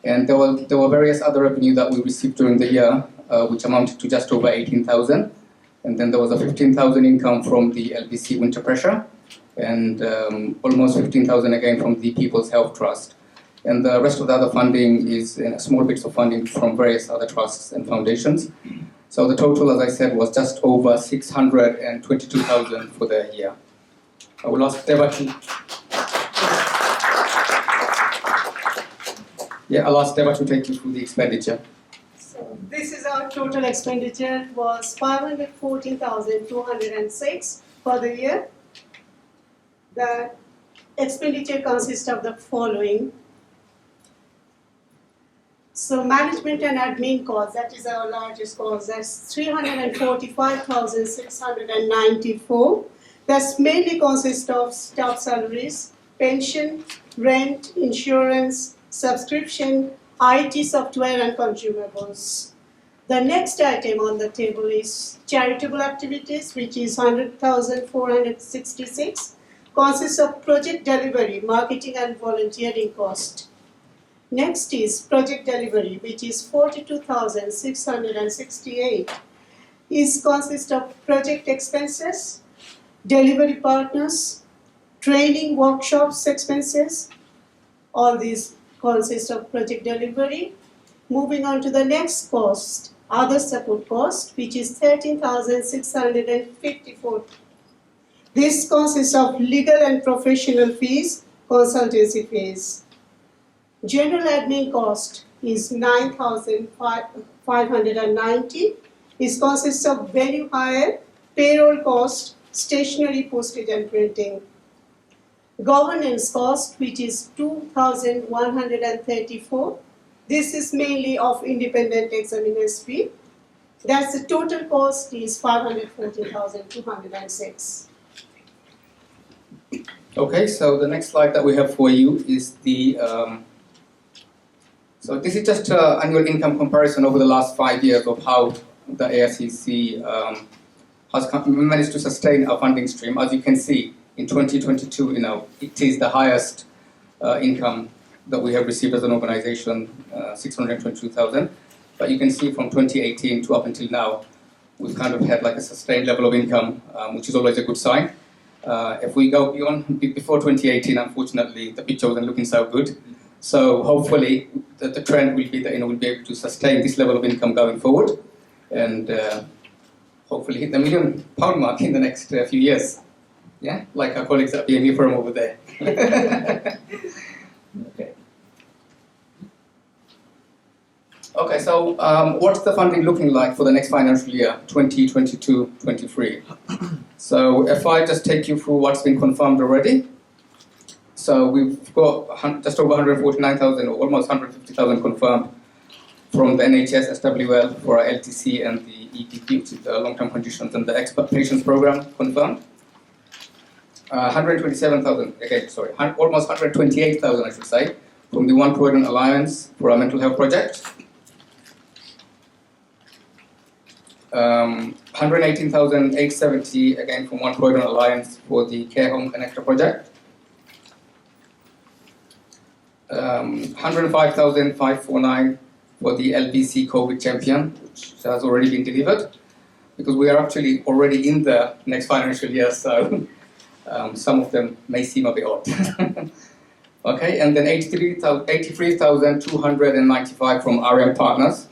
And there were various other revenue that we received during the year, which amounted to just over 18,000. And then there was a 15,000 income from the LVC winter pressure, and almost 15,000 again from the People's Health Trust. And the rest of the other funding is small bits of funding from various other trusts and foundations. So the total, as I said, was just over 622,000 for the year. I will ask Debahuti. I'll ask Debahuti to take you through the expenditure. So this is our total expenditure was 514,206 for the year. The expenditure consists of the following: So management and admin costs, that is our largest cost, that's 345,694. That's mainly consists of staff salaries, pension, rent, insurance, subscription, IT software and consumables. The next item on the table is charitable activities, which is 100,466, consists of project delivery, marketing and volunteering cost. Next is project delivery, which is 42,668. It consists of project expenses, delivery partners, training workshops expenses. All these consist of project delivery. Moving on to the next cost, other support cost, which is 13,654. This consists of legal and professional fees, consultancy fees. General admin cost is 9,590. It consists of venue hire, payroll cost, stationery, postage and printing. Governance cost, which is 2,134. This is mainly of independent examiners fee. That's the total cost is 540,206. Okay, so the next slide that we have for you is the so this is just an annual income comparison over the last 5 years of how the ASCC has managed to sustain our funding stream. As you can see, in 2022, it is the highest income that we have received as an organisation, 622,000. But you can see from 2018 to up until now, we've kind of had like a sustained level of income, which is always a good sign. If we go before 2018, unfortunately, the picture wasn't looking so good. So hopefully, the trend will be that we'll be able to sustain this level of income going forward, and hopefully hit the £1 million mark in the next few years. Yeah, like our colleagues at BME firm over there. Okay. Okay, so what's the funding looking like for the next financial year, 2022-23? So if I just take you through what's been confirmed already. So we've got just over 149,000 or almost 150,000 confirmed from the NHS SWL for our LTC and the EPP, which is the long-term conditions and the expert patients program confirmed. 127,000, again, sorry, almost 128,000 I should say, from the One Croydon Alliance for our mental health project. 118,870 again from One Croydon Alliance for the Care Home Connector project. 105,549 for the LBC COVID Champion, which has already been delivered, because we are actually already in the next financial year, so some of them may seem a bit odd. Okay, and then 83,295 from RM Partners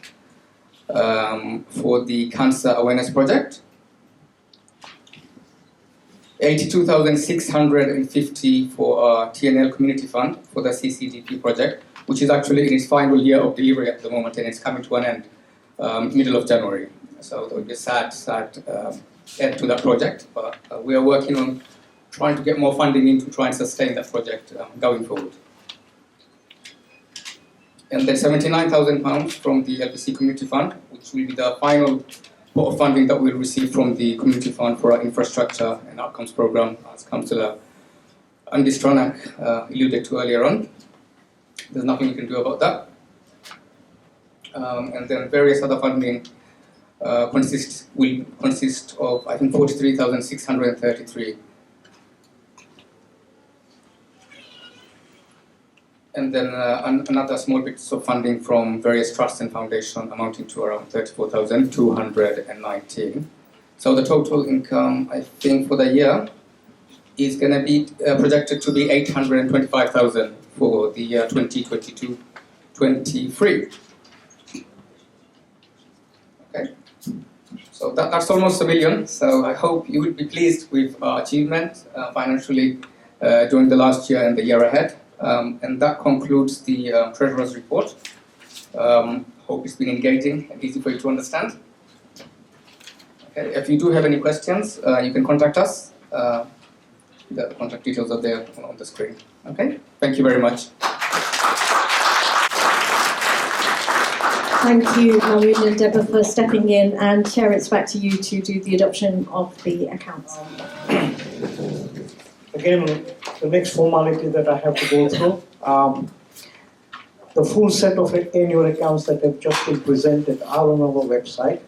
for the Cancer Awareness Project. 82,650 for our TNL Community Fund for the CCDP project, which is actually in its final year of delivery at the moment, and it's coming to an end middle of January. So there will be a sad end to that project, but we are working on trying to get more funding in to try and sustain that project going forward. And then £79,000 from the LBC Community Fund, which will be the final pot of funding that we'll receive from the Community Fund for our infrastructure and outcomes program, as Councillor Andy Stranack alluded to earlier on. There's nothing we can do about that. And then various other funding will consist of, I think, 43,633. And then another small bits of funding from various trusts and foundations amounting to around 34,219. So the total income, I think, for the year is going to be projected to be 825,000 for the year 2022-23. Okay, so that's almost $1 million. So I hope you will be pleased with our achievement financially during the last year and the year ahead. And that concludes the Treasurer's report. Hope it's been engaging and easy for you to understand. Okay, if you do have any questions, you can contact us. The contact details are there on the screen. Okay, thank you very much. Thank you, Mamun and Deborah, for stepping in, and Chair, it's back to you to do the adoption of the accounts. Again, the next formality that I have to go through, the full set of annual accounts that have just been presented are on our website.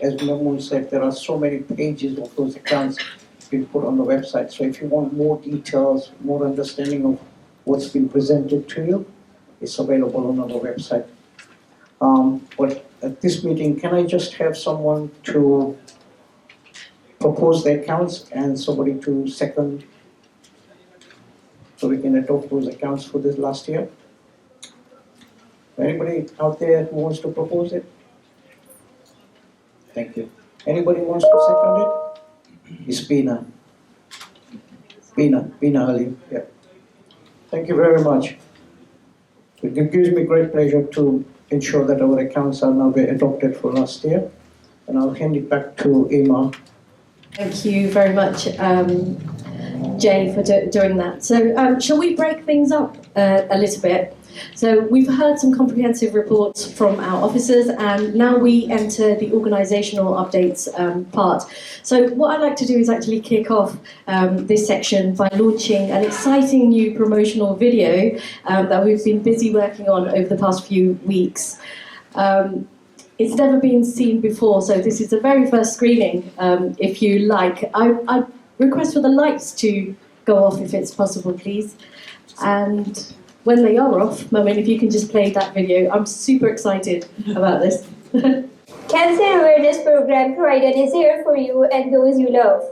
As Mamun said, there are so many pages of those accounts been put on the website. So if you want more details, more understanding of what's been presented to you, it's available on our website. But at this meeting, can I just have someone to propose the accounts and somebody to second, so we can adopt those accounts for this last year? Anybody out there who wants to propose it? Thank you. Anybody wants to second it? It's Bina. Bina Ali. Yeah. Thank you very much. It gives me great pleasure to ensure that our accounts are now adopted for last year. And I'll hand it back to Emma. Thank you very much, Jay, for doing that. So shall we break things up a little bit? So we've heard some comprehensive reports from our officers, and now we enter the organisational updates part. So what I'd like to do is actually kick off this section by launching an exciting new promotional video that we've been busy working on over the past few weeks. It's never been seen before, so this is the very first screening, if you like. I request for the lights to go off if it's possible, please. And when they are off, Mamun, if you can just play that video. I'm super excited about this. Cancer Awareness Program Croydon is here for you and those you love.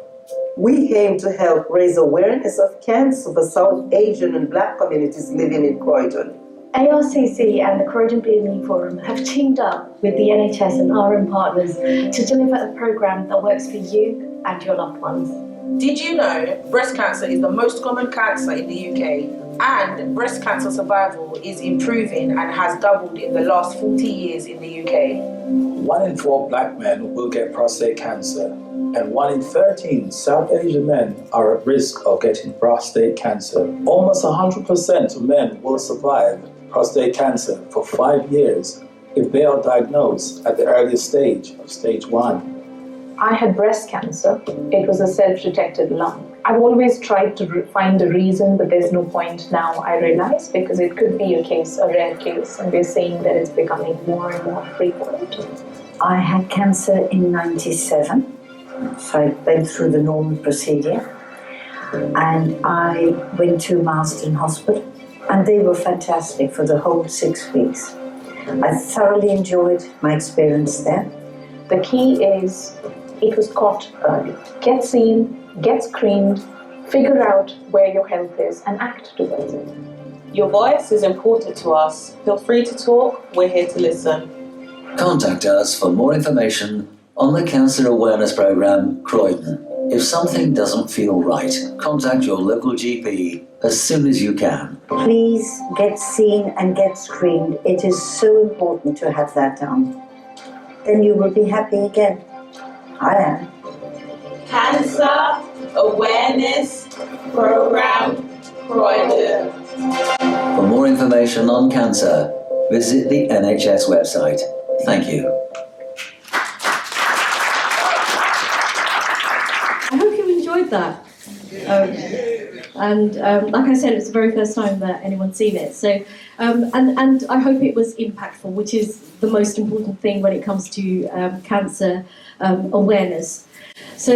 We aim to help raise awareness of cancer for South Asian and Black communities living in Croydon. ARCC and the Croydon BME Forum have teamed up with the NHS and RM partners to deliver a programme that works for you and your loved ones. Did you know breast cancer is the most common cancer in the UK? And breast cancer survival is improving and has doubled in the last 40 years in the UK. 1 in 4 Black men will get prostate cancer, and 1 in 13 South Asian men are at risk of getting prostate cancer. Almost 100% of men will survive prostate cancer for 5 years if they are diagnosed at the earliest stage of stage 1. I had breast cancer. It was a self-detected lump. I've always tried to find the reason, but there's no point now, I realize, because it could be a rare case, and we're seeing that it's becoming more and more frequent. I had cancer in '97, so I went through the normal procedure, and I went to Marsden Hospital, and they were fantastic for the whole 6 weeks. I thoroughly enjoyed my experience there. The key is it was caught early. Get seen, get screened, figure out where your health is and act towards it. Your voice is important to us. Feel free to talk. We're here to listen. Contact us for more information on the Cancer Awareness Programme Croydon. If something doesn't feel right, contact your local GP as soon as you can. Please get seen and get screened. It is so important to have that done. Then you will be happy again. I am. Cancer Awareness Program Croydon. For more information on cancer, visit the NHS website. Thank you. I hope you enjoyed that. Like I said, it's the very first time that anyone's seen it. So, and I hope it was impactful, which is the most important thing when it comes to cancer awareness. So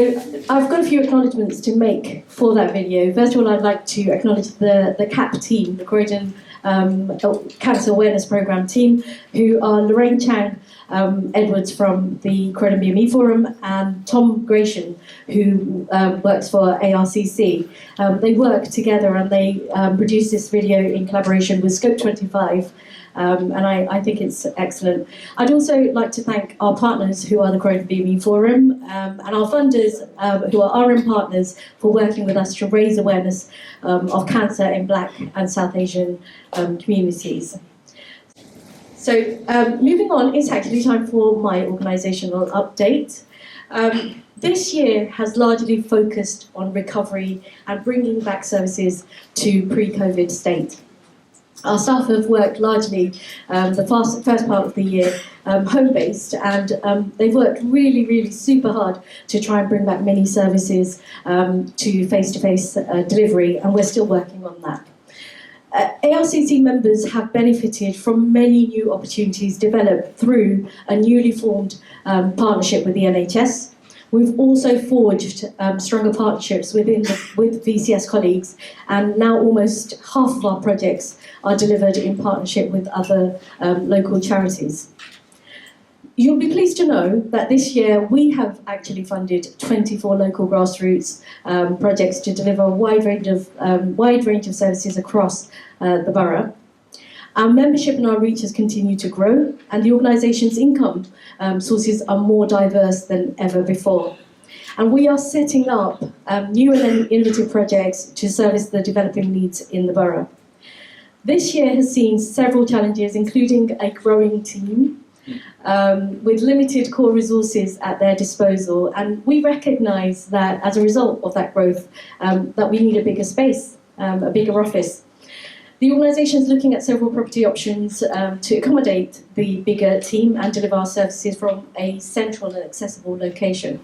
I've got a few acknowledgements to make for that video. First of all, I'd like to acknowledge the CAP team, the Croydon Cancer Awareness Programme team, who are Lorraine Chang Edwards from the Croydon BME Forum and Tom Gratian, who works for ARCC. They work together and they produce this video in collaboration with Scope 25. And I think it's excellent. I'd also like to thank our partners who are the Croydon BME Forum and our funders who are RM partners for working with us to raise awareness of cancer in Black and South Asian communities. So moving on, it's actually time for my organisational update. This year has largely focused on recovery and bringing back services to pre-COVID state. Our staff have worked largely the first part of the year home-based, and they've worked really, really super hard to try and bring back many services to face-to-face delivery, and we're still working on that. ARCC members have benefited from many new opportunities developed through a newly formed partnership with the NHS. We've also forged stronger partnerships with VCS colleagues, and now almost half of our projects are delivered in partnership with other local charities. You'll be pleased to know that this year we have actually funded 24 local grassroots projects to deliver a wide range of services across the borough. Our membership and our reach has continued to grow, and the organisation's income sources are more diverse than ever before. And we are setting up new and innovative projects to service the developing needs in the borough. This year has seen several challenges, including a growing team with limited core resources at their disposal. And we recognise that as a result of that growth, that we need a bigger space, a bigger office. The organisation is looking at several property options to accommodate the bigger team and deliver our services from a central and accessible location.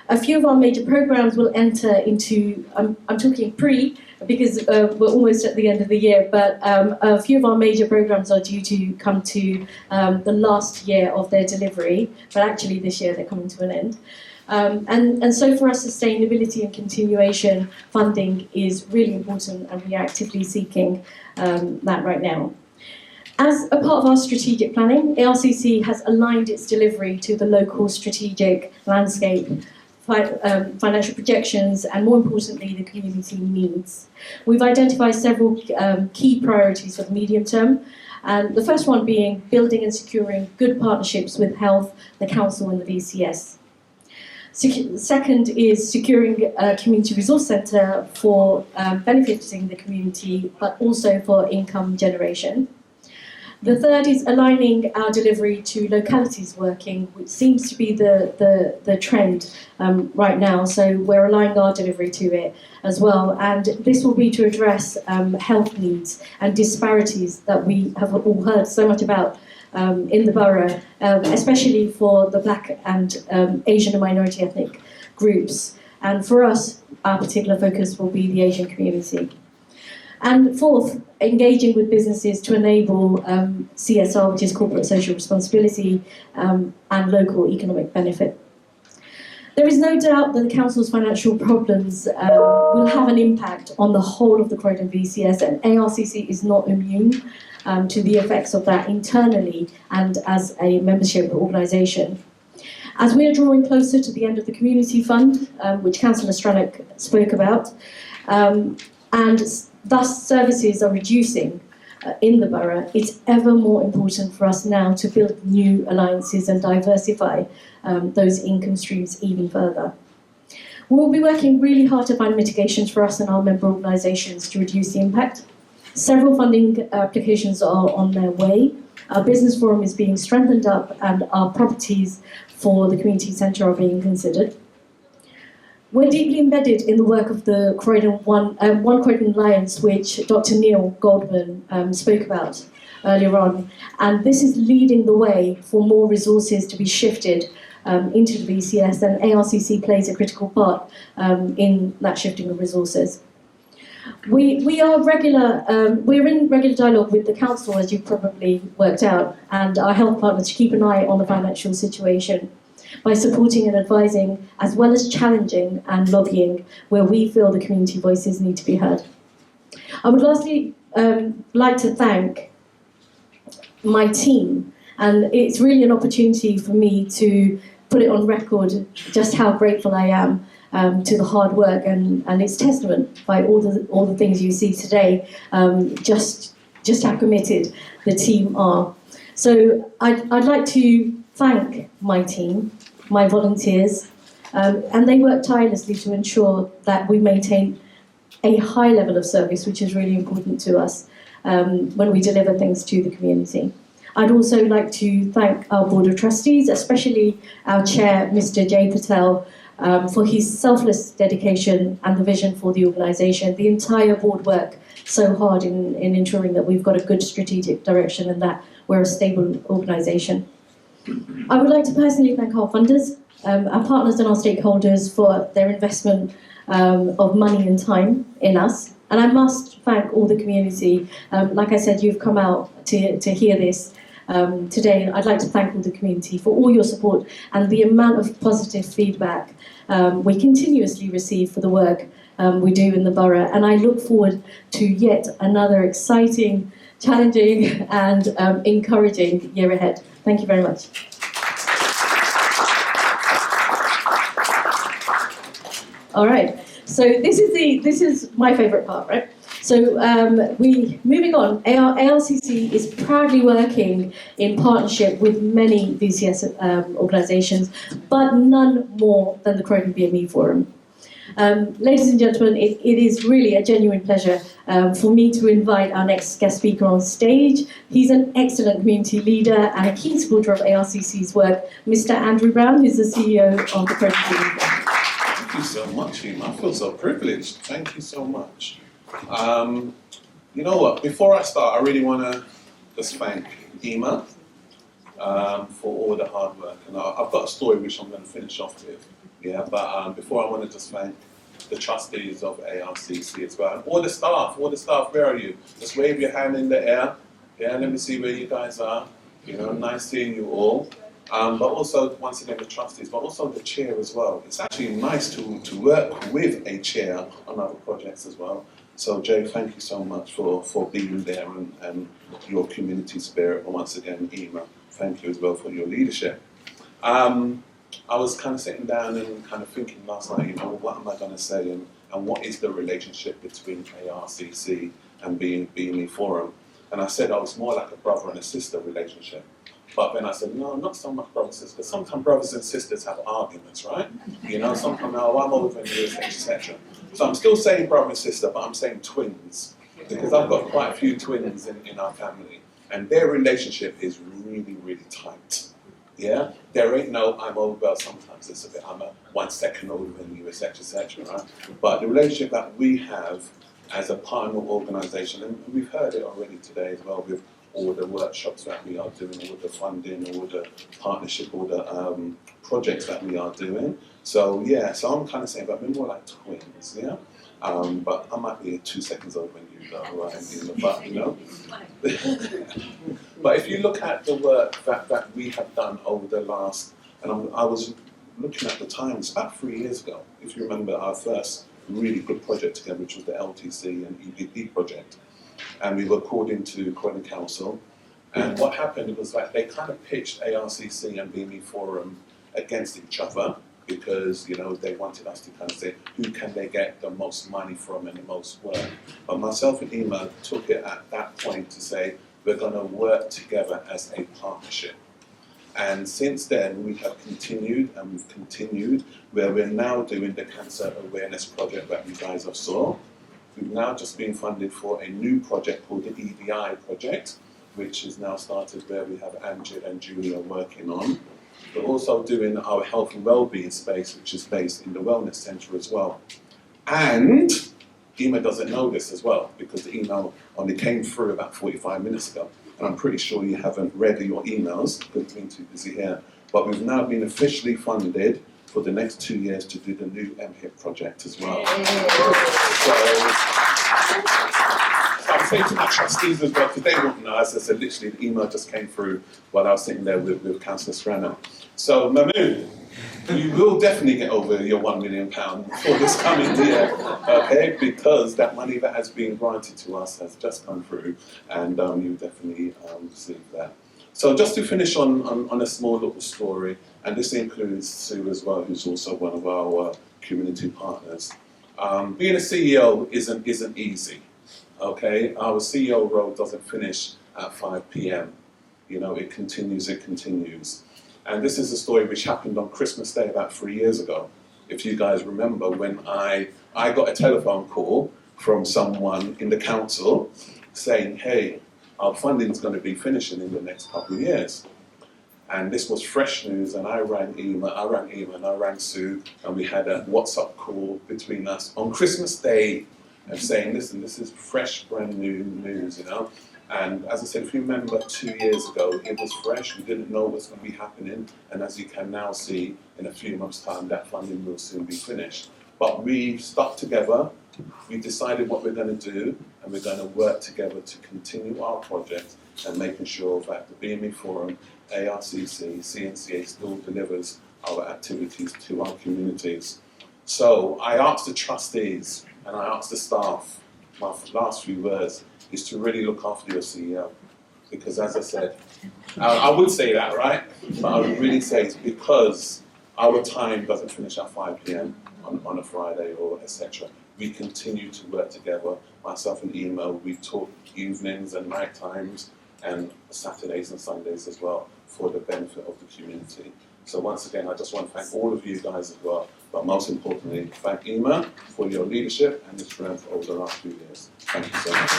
A few of our major programmes will enter into, I'm talking pre, because we're almost at the end of the year, but a few of our major programmes are due to come to the last year of their delivery, but actually this year they're coming to an end. And so for us, sustainability and continuation funding is really important, and we are actively seeking that right now. As a part of our strategic planning, ARCC has aligned its delivery to the local strategic landscape, financial projections, and more importantly, the community needs. We've identified several key priorities for the medium term, and the first one being building and securing good partnerships with health, the council and the VCS. Second is securing a community resource centre for benefiting the community, but also for income generation. The third is aligning our delivery to localities working, which seems to be the trend right now. So we're aligning our delivery to it as well. And this will be to address health needs and disparities that we have all heard so much about in the borough, especially for the Black and Asian and minority ethnic groups. And for us, our particular focus will be the Asian community. And fourth, engaging with businesses to enable CSR, which is corporate social responsibility, and local economic benefit. There is no doubt that the council's financial problems will have an impact on the whole of the Croydon VCS, and ARCC is not immune to the effects of that internally and as a membership organisation. As we are drawing closer to the end of the community fund, which Councillor Stranack spoke about, and thus services are reducing in the borough, it's ever more important for us now to build new alliances and diversify those income streams even further. We'll be working really hard to find mitigations for us and our member organisations to reduce the impact. Several funding applications are on their way. Our business forum is being strengthened up, and our properties for the community centre are being considered. We're deeply embedded in the work of the One Croydon Alliance, which Dr. Neil Goldbourne spoke about earlier on, and this is leading the way for more resources to be shifted into the VCS, and ARCC plays a critical part in that shifting of resources. We're in regular dialogue with the council, as you've probably worked out, and our health partners to keep an eye on the financial situation by supporting and advising, as well as challenging and lobbying where we feel the community voices need to be heard. I would lastly like to thank my team, and it's really an opportunity for me to put it on record just how grateful I am to the hard work, and it's testament by all the things you see today, just how committed the team are. So I'd like to thank my team, my volunteers, and they work tirelessly to ensure that we maintain a high level of service, which is really important to us when we deliver things to the community. I'd also like to thank our Board of Trustees, especially our Chair, Mr. J. Patel, for his selfless dedication and the vision for the organisation. The entire board worked so hard in ensuring that we've got a good strategic direction and that we're a stable organisation. I would like to personally thank our funders, our partners and our stakeholders for their investment of money and time in us. And I must thank all the community. Like I said, you've come out to hear this today. I'd like to thank all the community for all your support and the amount of positive feedback we continuously receive for the work we do in the borough. And I look forward to yet another exciting, challenging and encouraging year ahead. Thank you very much. All right, so this is my favourite part, right? So moving on, ARCC is proudly working in partnership with many VCS organisations, but none more than the Croydon BME Forum. Ladies and gentlemen, it is really a genuine pleasure for me to invite our next guest speaker on stage. He's an excellent community leader and a keen supporter of ARCC's work, Mr. Andrew Brown, who's the CEO of the Croydon BME Forum. Thank you so much, Hima. I feel so privileged. Thank you so much. You know what? Before I start, I really want to just thank Hima for all the hard work. And I've got a story which I'm going to finish off with. Yeah, but before I want to just thank the trustees of ARCC as well. And all the staff, where are you? Just wave your hand in the air. Yeah, let me see where you guys are. You know, nice seeing you all. But also, once again, the trustees, but also the chair as well. It's actually nice to work with a chair on other projects as well. So, Jay, thank you so much for being there and your community spirit. And once again, Ema, thank you as well for your leadership. I was kind of sitting down and kind of thinking last night, you know, what am I going to say and what is the relationship between ARCC and BME Forum? And I said I was more like a brother and a sister relationship. But then I said, no, not so much brothers and sisters, because sometimes brothers and sisters have arguments, right? You know, sometimes, oh, I'm older than you, etc. So I'm still saying brother and sister, but I'm saying twins, because I've got quite a few twins in our family, and their relationship is really, really tight. Yeah? There ain't no, I'm older, well, sometimes it's a bit, I'm 1 second older than you, etc., right? But the relationship that we have as a partner organisation, and we've heard it already today as well with all the workshops that we are doing, all the funding, all the partnership, all the projects that we are doing. So yeah, so I'm kind of saying, but we're more like twins, yeah? But I might be 2 seconds older than you, though, right? But, you know. But if you look at the work that we have done over the last, and I was looking at the time, it's about 3 years ago, if you remember our first really good project together, which was the LTC and EPP project. And we were called into Croydon Council. And what happened was like they kind of pitched ARCC and BME Forum against each other because, you know, they wanted us to kind of say, who can they get the most money from and the most work? But myself and Ema took it at that point to say, we're going to work together as a partnership. And since then, we have continued and we've continued where we're now doing the cancer awareness project that you guys have saw. We've now just been funded for a new project called the EDI project, which is now started where we have Amjad and Julia working on. We're also doing our health and wellbeing space, which is based in the Wellness Centre as well. And Ema doesn't know this as well, because the email only came through about 45 minutes ago. And I'm pretty sure you haven't read your emails, because you've been too busy here. But we've now been officially funded for the next 2 years to do the new MHIP project as well. So I'm saying to my trustees as well, because they won't know, as I said, literally the email just came through while I was sitting there with Councillor Stranack. So Mamun, you will definitely get over your £1 million for this coming year, okay? Because that money that has been granted to us has just come through, and you definitely receive that. So just to finish on a small little story, and this includes Sue as well, who's also one of our community partners. Being a CEO isn't easy, okay? Our CEO role doesn't finish at 5 p.m. You know, it continues. And this is a story which happened on Christmas Day about 3 years ago. If you guys remember, when I got a telephone call from someone in the council saying, hey, our funding is going to be finishing in the next couple of years. And this was fresh news, and I rang Ema, and I rang Sue, and we had a WhatsApp call between us on Christmas Day, and saying, listen, this is fresh, brand new news, you know. And as I said, if you remember 2 years ago, it was fresh, we didn't know what's going to be happening, and as you can now see, in a few months' time, that funding will soon be finished. But we stuck together, we decided what we're going to do, and we're going to work together to continue our project and making sure that the BME Forum, ARCC, CNCA still delivers our activities to our communities. So I asked the trustees and I asked the staff, my last few words is to really look after your CEO. Because as I said, I would say that, right? But I would really say it's because our time doesn't finish at 5 p.m. on a Friday or etc. We continue to work together. Myself and Ema, we talk evenings and night times and Saturdays and Sundays as well for the benefit of the community. So once again, I just want to thank all of you guys as well, but most importantly, thank Ema for your leadership and your strength over the last few years. Thank you so much.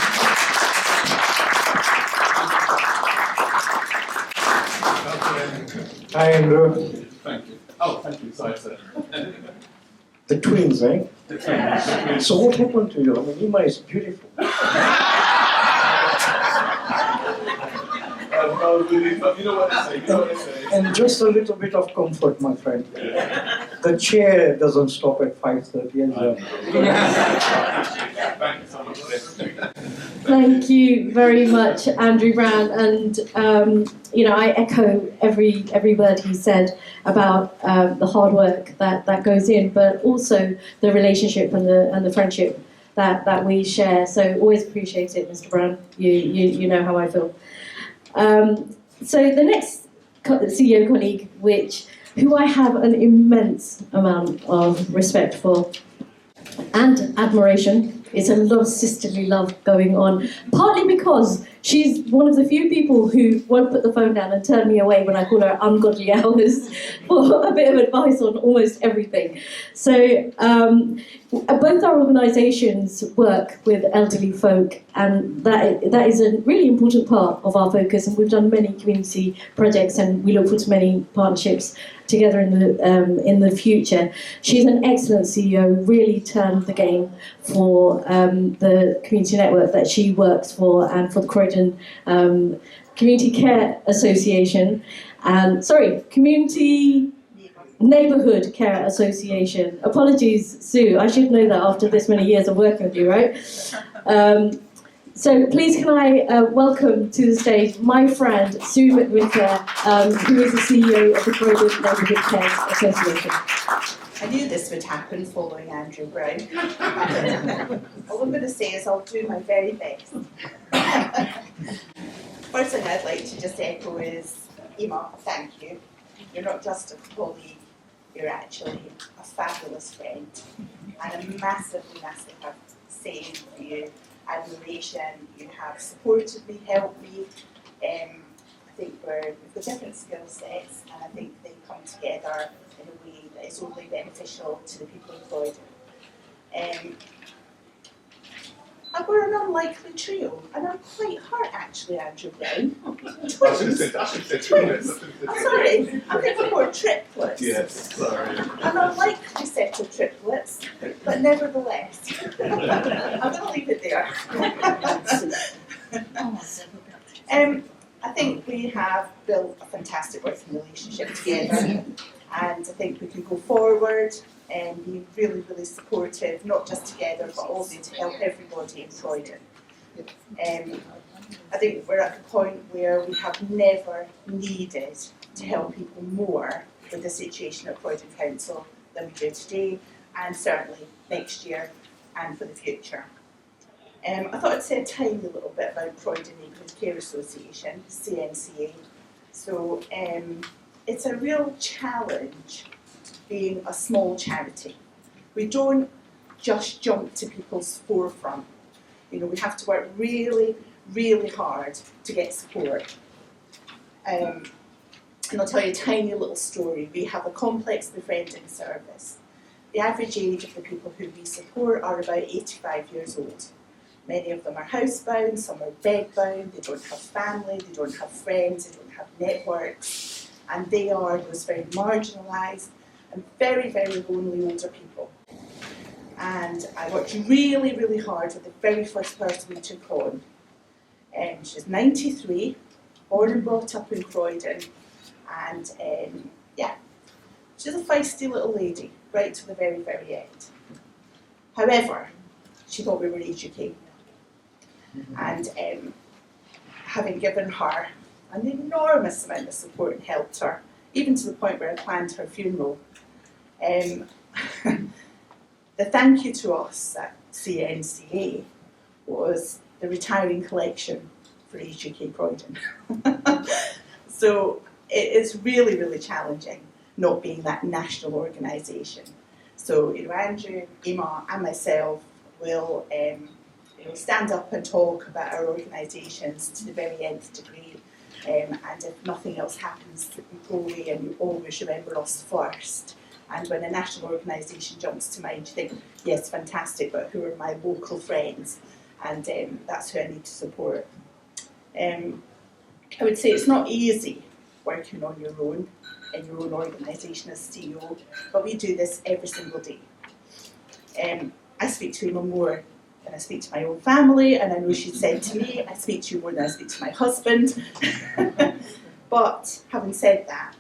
Hi, Andrew. Thank you. Oh, thank you. Sorry, sir. The twins, eh? The twins. So what happened to you? I mean, Ema is beautiful. You know what I say. And just a little bit of comfort, my friend. The chair doesn't stop at 5:30 as well. Thank you so much. Thank you very much, Andrew Brown, and I echo every word he said about the hard work that goes in, but also the relationship and the friendship that we share. So always appreciate it, Mr. Brown. You know how I feel. So the next CEO colleague, who I have an immense amount of respect for and admiration. It's a lot of sisterly love going on, partly because she's one of the few people who won't put the phone down and turn me away when I call her ungodly hours for a bit of advice on almost everything. So both our organisations work with elderly folk, and that is a really important part of our focus, and we've done many community projects and we look forward to many partnerships together in the future. She's an excellent CEO, really turned the game for the community network that she works for and for the Croydon Community Care Association. Community Neighbourhood Care Association. Apologies, Sue, I should know that after this many years of working with you, right? So please can I welcome to the stage my friend Sue McVicker, who is the CEO of the Croydon Neighbourhood Care Association. I knew this would happen following Andrew Brown. All I'm going to say is I'll do my very best. First thing I'd like to just echo is, Ema, thank you. You're not just a colleague, you're actually a fabulous friend. And a massively saying for you, admiration. You have supported me, helped me. I think we've got different skill sets, and I think they come together in a way that is only beneficial to the people employed. We're an unlikely trio, and I'm quite hurt actually, Andrew Brown. Twins. I should have said twins. I'm sorry, I'm thinking more triplets. Yes, sorry. An unlikely set of triplets, but nevertheless. I'm going to leave it there. I think we have built a fantastic working relationship together, and I think we can go forward and be really, really supportive, not just together, but also to help everybody in Croydon. I think we're at the point where we have never needed to help people more with the situation at Croydon Council than we do today, and certainly next year and for the future. I thought I'd say a tiny little bit about Croydon Neighbourhood Care Association, CNCA. So it's a real challenge being a small charity. We don't just jump to people's forefront. We have to work really, really hard to get support. And I'll tell you a tiny little story. We have a complex befriending service. The average age of the people who we support are about 85 years old. Many of them are housebound, some are bedbound, they don't have family, they don't have friends, they don't have networks. and they are those very marginalised and very, very lonely older people. And I worked really, really hard with the very first person we took on. She's 93, born and brought up in Croydon, and she's a feisty little lady, right to the very, very end. However, she thought we were educating her. And having given her an enormous amount of support and helped her, even to the point where I planned her funeral, the thank you to us at CNCA was the retiring collection for Age UK Croydon. So it is really, really challenging not being that national organisation. So Andrew, Emma and myself will stand up and talk about our organisations to the very nth degree, and if nothing else happens, we go away and you always remember us first. And when a national organisation jumps to mind, you think, yes, fantastic, but who are my local friends? And that's who I need to support. I would say it's not easy working on your own in your own organisation as CEO, but we do this every single day. I speak to Emma more than I speak to my own family, and I know she said to me, I speak to you more than I speak to my husband. But having said that,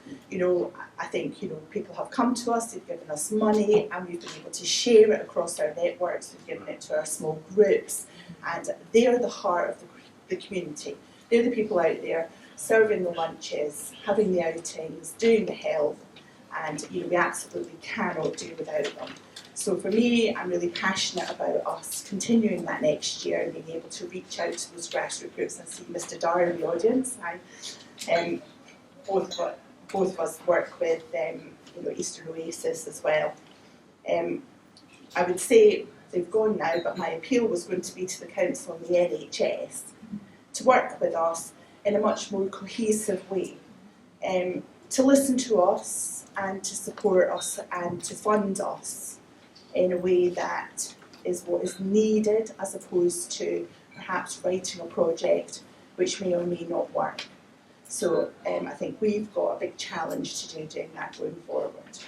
I think people have come to us, they've given us money, and we've been able to share it across our networks. We've given it to our small groups, and they're the heart of the community. They're the people out there serving the lunches, having the outings, doing the health, and we absolutely cannot do without them. So for me, I'm really passionate about us continuing that next year and being able to reach out to those grassroots groups. I see Mr. Dara in the audience. Both of us work with Eastern Oasis as well. I would say they've gone now, but my appeal was going to be to the Council and the NHS to work with us in a much more cohesive way, to listen to us and to support us and to fund us in a way that is what is needed, as opposed to perhaps writing a project which may or may not work. So I think we've got a big challenge to do doing that going forward.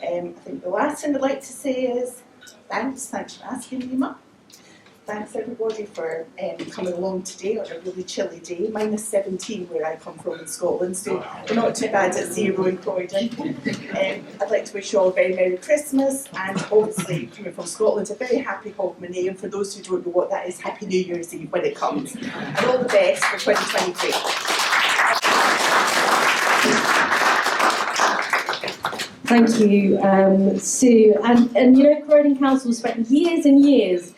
I think the last thing I'd like to say is thanks for asking me, Emma. Thanks everybody for coming along today on a really chilly day, -17 where I come from in Scotland, so we're not too bad at 0 in Croydon. I'd like to wish you all a very Merry Christmas, and obviously coming from Scotland, a very happy Hogmanay, and for those who don't know what that is, Happy New Year's Eve when it comes. And all the best for 2023. Thank you, Sue. And Croydon Council spent years and years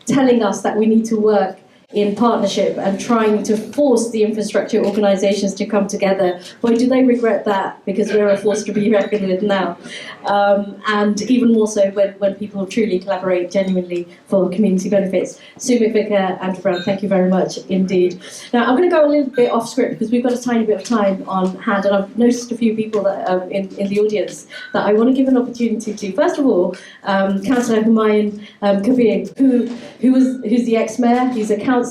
telling us that we need to work in partnership and trying to force the infrastructure organisations to come together. Boy, do they regret that, because we're a force to be reckoned with now. And even more so when people truly collaborate genuinely for community benefits. Sue McVicker and Brown, thank you very much indeed. Now, I'm going to go a little bit off script because we've got a tiny bit of time on hand, and I've noticed a few people that in the audience that I want to give an opportunity to. First of all, Councillor Humayun Kabir, who's the ex-mayor, he's a councillor,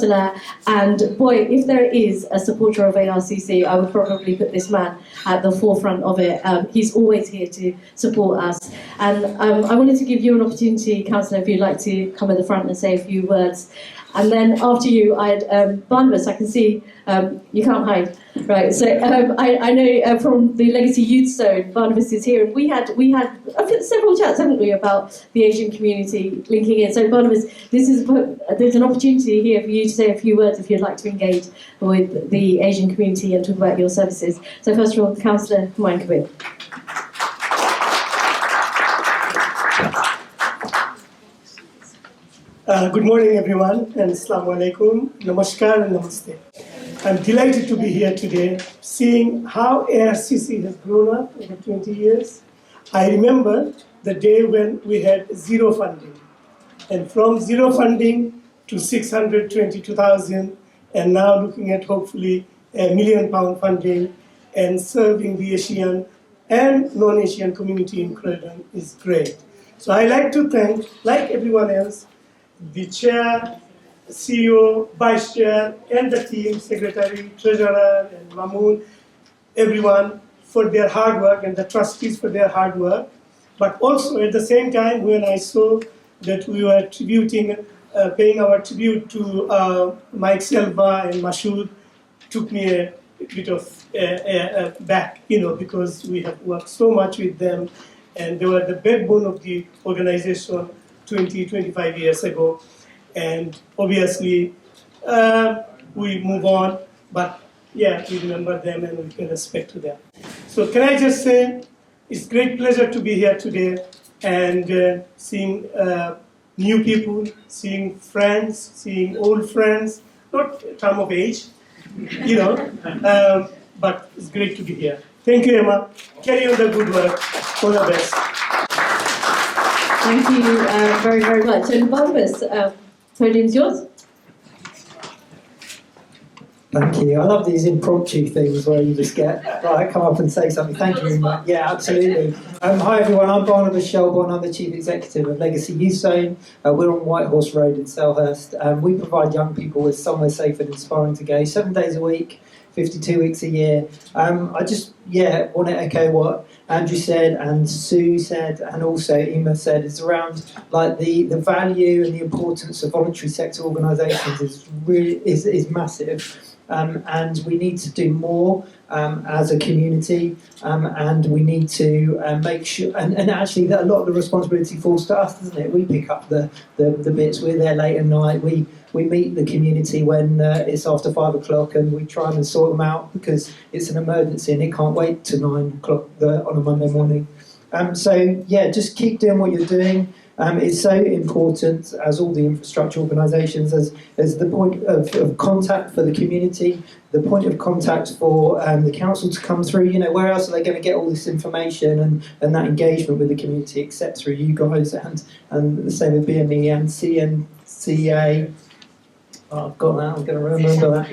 and boy, if there is a supporter of ARCC, I would probably put this man at the forefront of it. He's always here to support us. And I wanted to give you an opportunity, Councillor, if you'd like to come at the front and say a few words. And then after you, I had Bernabas. I can see you can't hide, right? So I know from the Legacy Youth Zone, Bernabas is here, and we had several chats, haven't we, about the Asian community linking in. So Bernabas, there's an opportunity here for you to say a few words if you'd like to engage with the Asian community and talk about your services. So first of all, Councillor Humayun Kabir. Good morning, everyone, and Assalamu alaikum, Namaskar and Namaste. I'm delighted to be here today, seeing how ARCC has grown up over 20 years. I remember the day when we had zero funding, and from zero funding to 622,000, and now looking at hopefully £1 million funding, and serving the Asian and non-Asian community in Croydon is great. So I like to thank, like everyone else, the chair, CEO, vice chair, and the team, secretary, treasurer, and Mamun, everyone for their hard work and the trustees for their hard work. But also at the same time, when I saw that we were paying our tribute to Mike Silva and Mashoud, took me a bit of back, because we have worked so much with them, and they were the backbone of the organization 25 years ago. And obviously, we move on, but yeah, we remember them and we pay respect to them. So can I just say, it's a great pleasure to be here today and seeing new people, seeing friends, seeing old friends, not time of age, but it's great to be here. Thank you, Emma. Carry on the good work. All the best. Thank you very, very much. And Bernabas, podium's yours. Thank you. I love these impromptu things where you just get, right, come up and say something. Thank you very much. Yeah, absolutely. Hi everyone, I'm Bernabas Shelbourne. I'm the Chief Executive of Legacy Youth Zone. We're on Whitehorse Road in Selhurst. We provide young people with somewhere safe and inspiring to go 7 days a week, 52 weeks a year. I just, want to echo what Andrew said and Sue said and also Emma said. It's around like the value and the importance of voluntary sector organisations is massive. And we need to do more as a community, and we need to make sure, and actually that a lot of the responsibility falls to us, doesn't it? We pick up the bits, we're there late at night, we meet the community when it's after 5 o'clock and we try and sort them out because it's an emergency and it can't wait till 9 o'clock on a Monday morning. Just keep doing what you're doing. It's so important, as all the infrastructure organisations, as the point of contact for the community, the point of contact for the council to come through. Where else are they going to get all this information and that engagement with the community except through you guys and the same with BME and CNCA. Oh, I've got that, I'm going to remember that.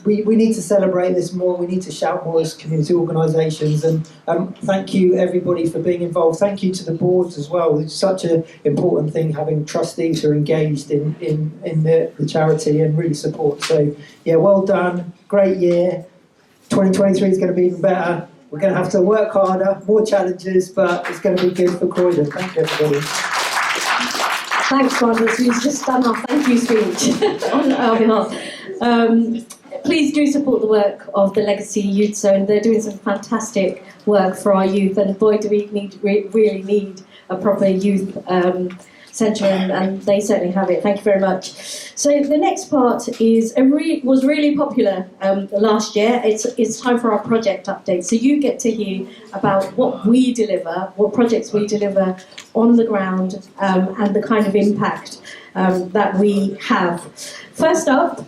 We need to celebrate this more, we need to shout more as community organisations, and thank you everybody for being involved. Thank you to the boards as well. It's such an important thing having trustees who are engaged in the charity and really support. So well done, great year. 2023 is going to be even better. We're going to have to work harder, more challenges, but it's going to be good for Croydon. Thank you everybody. Thanks, Bernabas, who's just done our thank you speech on our behalf. Please do support the work of the Legacy Youth Zone. They're doing some fantastic work for our youth, and boy, do we really need a proper youth centre, and they certainly have it. Thank you very much. So the next part was really popular last year. It's time for our project update. So you get to hear about what we deliver, what projects we deliver on the ground, and the kind of impact that we have. First up,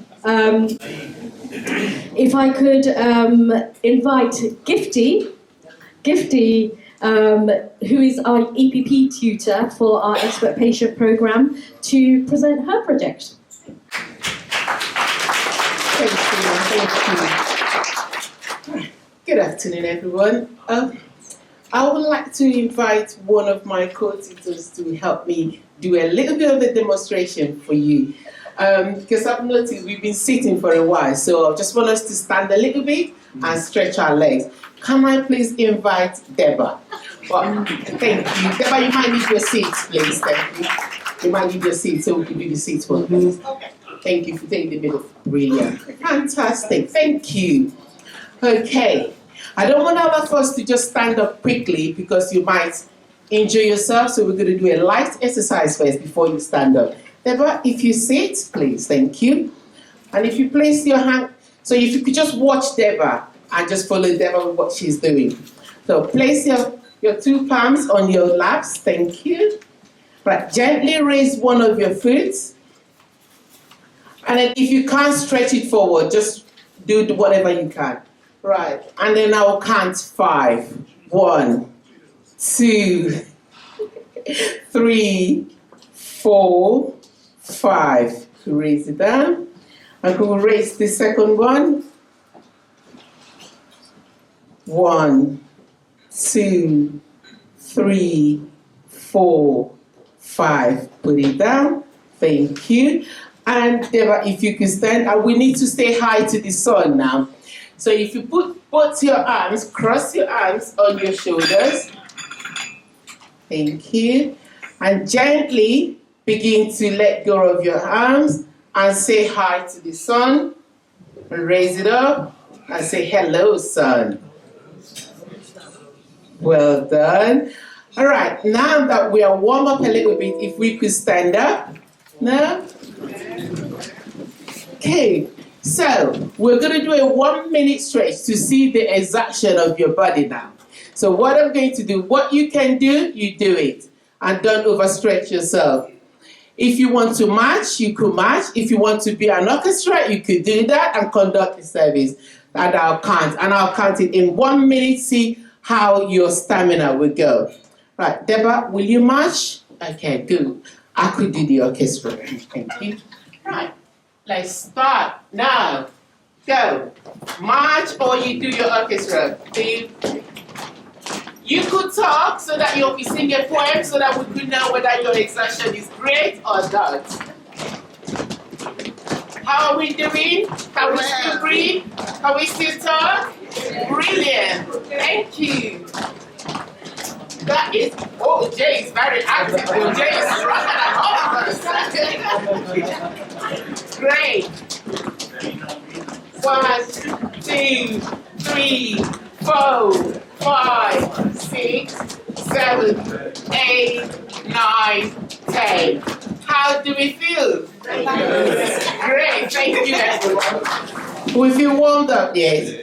if I could invite Gifty, who is our EPP tutor for our expert patient programme, to present her project. Thank you. Good afternoon, everyone. I would like to invite one of my co-tutors to help me do a little bit of a demonstration for you. Because I've noticed we've been sitting for a while, so I just want us to stand a little bit and stretch our legs. Can I please invite Deba? Thank you. Deba, you might need your seat, please. Thank you. You might need your seat so we can do the seat for you. Okay. Thank you for taking the middle. Brilliant. Fantastic. Thank you. Okay. I don't want all of us to just stand up quickly because you might injure yourself, so we're going to do a light exercise first before you stand up. Deba, if you sit, please. Thank you. And if you place your hand, so if you could just watch Deba and just follow Deba with what she's doing. So place your two palms on your laps. Thank you. Right, gently raise one of your feet. And then if you can't stretch it forward, just do whatever you can. Right, and then I'll count 5. 1, 2, 3, 4, 5. Raise it down. And we'll raise the second one. 1, 2, 3, 4, 5. Put it down. Thank you. And Deba, if you could stand, we need to stay high to the sun now. So if you put both your arms, cross your arms on your shoulders. Thank you. And gently begin to let go of your arms and say hi to the sun. And raise it up and say, hello, sun. Well done. All right, now that we are warm up a little bit, if we could stand up. No? Okay, so we're going to do a 1 minute stretch to see the exaction of your body now. So what I'm going to do, what you can do, you do it. And don't overstretch yourself. If you want to march, you could march. If you want to be an orchestra, you could do that and conduct the service. And I'll count it in 1 minute, see how your stamina will go. Right, Deba, will you march? Okay, good. I could do the orchestra. Thank you. Right, let's start now. Go. March or you do your orchestra. You could talk so that you can sing a poem so that we could know whether your exertion is great or not. How are we doing? Can we still breathe? Can we still talk? Brilliant. Thank you. That is, oh, Jay is very active. Oh, Jay is stronger than all of us. Great. 1, 2, 3, 4, 5, 6, 7, 8, 9, 10. How do we feel? Great, thank you everyone. We feel warmed up, yes?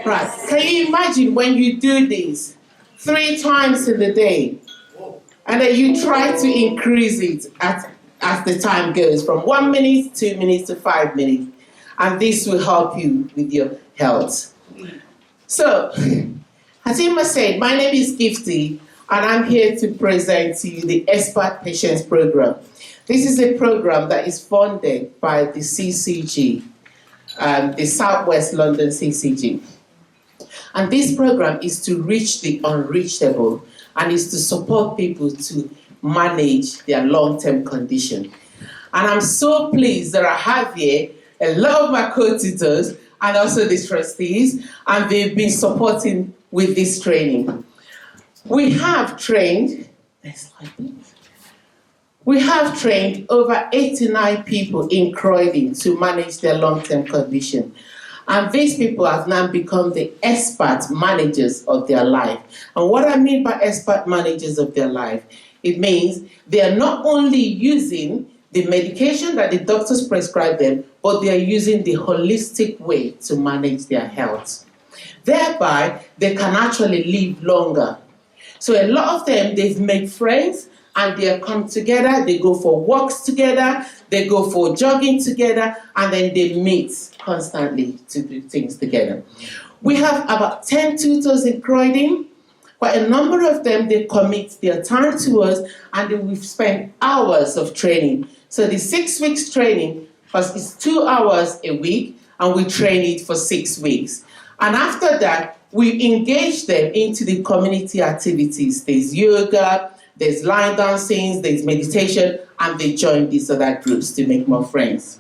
Right, can you imagine when you do this 3 times in the day, and then you try to increase it as the time goes from 1 minute, 2 minutes to 5 minutes, and this will help you with your health. So, as Emma said, my name is Gifty, and I'm here to present to you the Expert Patients Program. This is a program that is funded by the CCG, the Southwest London CCG. And this program is to reach the unreachable and is to support people to manage their long-term condition. And I'm so pleased that I have here a lot of my co-tutors and also the trustees, and they've been supporting with this training. We have trained, next slide please. We have trained over 89 people in Croydon to manage their long-term condition. And these people have now become the expert managers of their life. And what I mean by expert managers of their life, it means they are not only using the medication that the doctors prescribe them, but they are using the holistic way to manage their health. Thereby, they can actually live longer. So a lot of them, they've made friends, and they come together, they go for walks together, they go for jogging together, and then they meet constantly to do things together. We have about 10 tutors in Croydon, but a number of them, they commit their time to us, and then we've spent hours of training. So the 6 weeks training is 2 hours a week, and we train it for 6 weeks. And after that, we engage them into the community activities. There's yoga, there's line dancing, there's meditation, and they join these other groups to make more friends.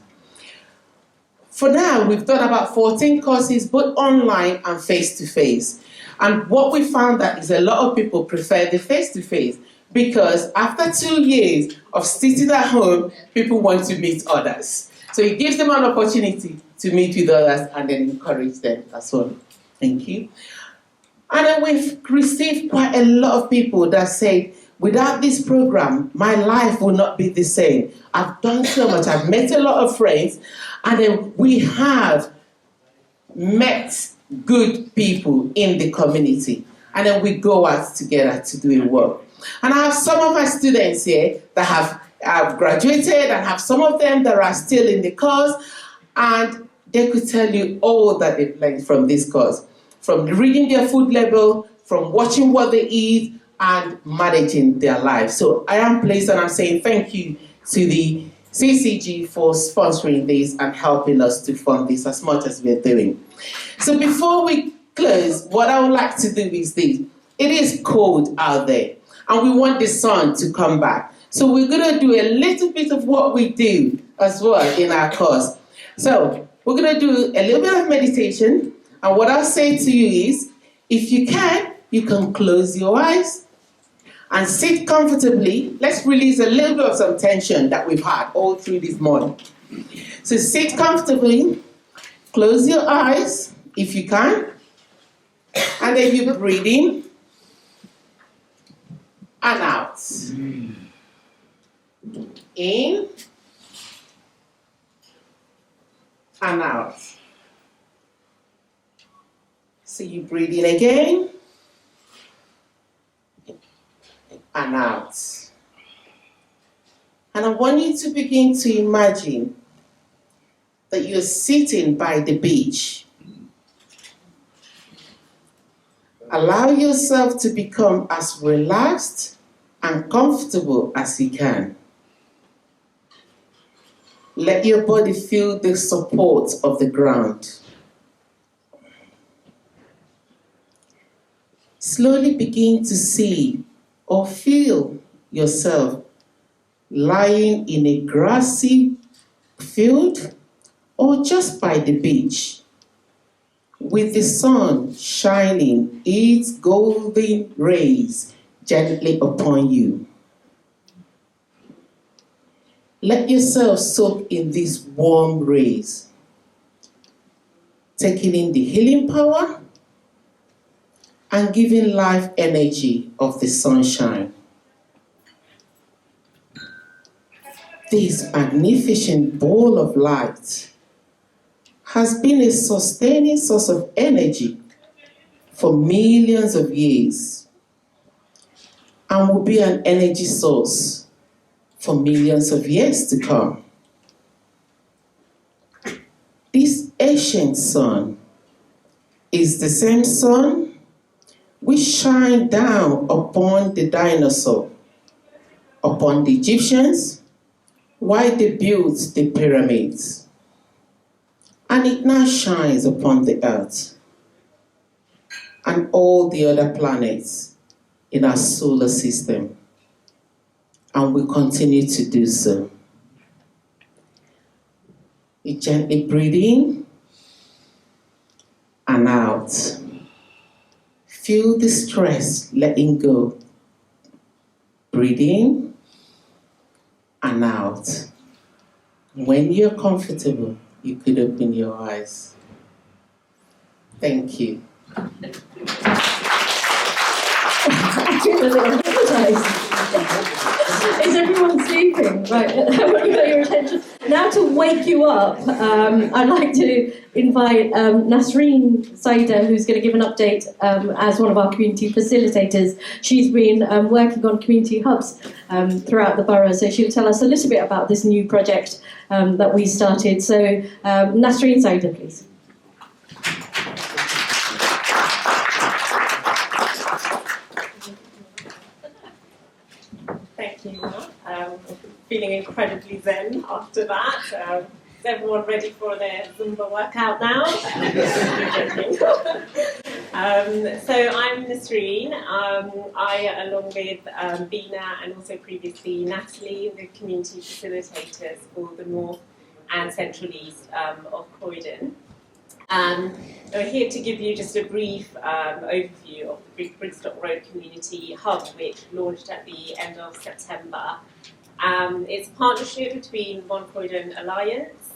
For now, we've done about 14 courses, both online and face-to-face. And what we found that is a lot of people prefer the face-to-face because after 2 years of sitting at home, people want to meet others. So it gives them an opportunity to meet with others and then encourage them as well. Thank you. And then we've received quite a lot of people that say, without this program, my life will not be the same. I've done so much. I've met a lot of friends, and then we have met good people in the community, and then we go out together to do a work. And I have some of my students here that have graduated, and have some of them that are still in the course, and they could tell you all that they've learned from this course, from reading their food label, from watching what they eat, and managing their lives. So I am pleased, and I'm saying thank you to the CCG for sponsoring this and helping us to fund this as much as we're doing. So before we close, what I would like to do is this. It is cold out there, and we want the sun to come back. So we're going to do a little bit of what we do as well in our course. So we're going to do a little bit of meditation, And what I'll say to you is, if you can close your eyes and sit comfortably. Let's release a little bit of some tension that we've had all through this morning. So sit comfortably, close your eyes if you can, and then you breathe in and out. In and out. So you breathe in again and out. And I want you to begin to imagine that you're sitting by the beach. Allow yourself to become as relaxed and comfortable as you can. Let your body feel the support of the ground. Slowly begin to see or feel yourself lying in a grassy field or just by the beach, with the sun shining its golden rays gently upon you. Let yourself soak in these warm rays, taking in the healing power and giving life energy of the sunshine. This magnificent ball of light has been a sustaining source of energy for millions of years and will be an energy source for millions of years to come. This ancient sun is the same sun which shined down upon the dinosaur, upon the Egyptians, while they built the pyramids. And it now shines upon the earth and all the other planets in our solar system, and will continue to do so. You gently breathe in and out. Feel the stress letting go. Breathe in and out. When you're comfortable, you could open your eyes. Thank you. Is everyone sleeping? Right, everyone got your attention. Now to wake you up, I'd like to invite Nasreen Syeda, who's going to give an update as one of our community facilitators. She's been working on community hubs throughout the borough, so she'll tell us a little bit about this new project that we started. So Nasreen Syeda, please. Thank you, Miah. Feeling incredibly zen after that. Is everyone ready for their Zumba workout now? So I'm Nasreen. I, along with Bina and also previously Natalie, the community facilitators for the North and Central East of Croydon. We're here to give you just a brief overview of the Brigstock Road Community Hub, which launched at the end of September. It's a partnership between One Croydon Alliance,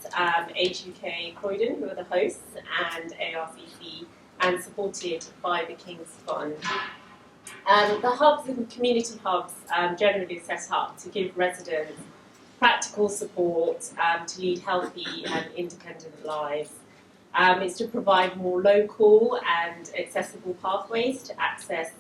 Age UK Croydon, who are the hosts, and ARCC, and supported by the King's Fund. The hubs and community hubs generally set up to give residents practical support to lead healthy and independent lives. It's to provide more local and accessible pathways to access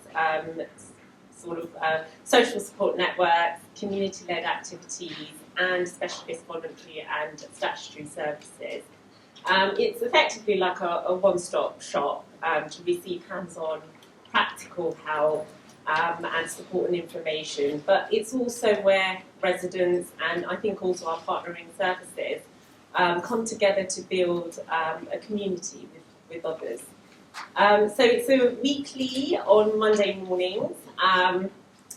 social support networks, community-led activities, and specialist voluntary and statutory services. It's effectively like a one-stop shop to receive hands-on practical help and support and information, but it's also where residents and I think also our partnering services come together to build a community with others. So it's a weekly on Monday mornings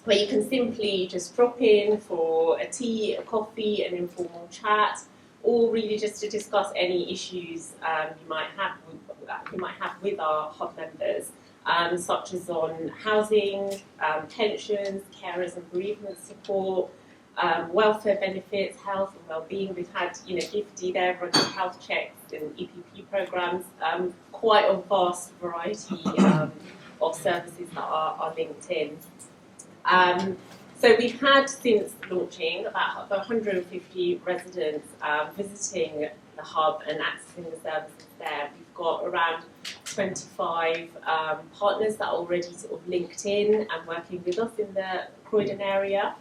where you can simply just drop in for a tea, a coffee, an informal chat, all really just to discuss any issues you might have with our hub members, such as on housing, pensions, carers and bereavement support, welfare benefits, health and well-being. We've had, Gifty there running health checks and EPP programs, quite a vast variety of services that are linked in. So we've had, since launching, about 150 residents visiting the hub and accessing the services there. We've got around 25 partners that are already sort of linked in and working with us in the Croydon area.